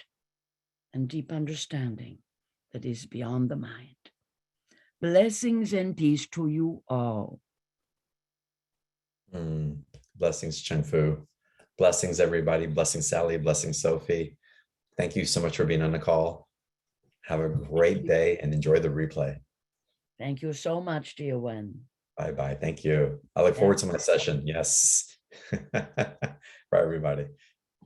and deep understanding that is beyond the mind. Blessings and peace to you all. Blessings, Chung Fu. Blessings, everybody. Blessings, Sally. Blessings, Sophie. Thank you so much for being on the call. Have a great day and enjoy the replay. Thank you so much, dear one. Bye-bye. Thank you. I look forward to my session. Yes. For everybody.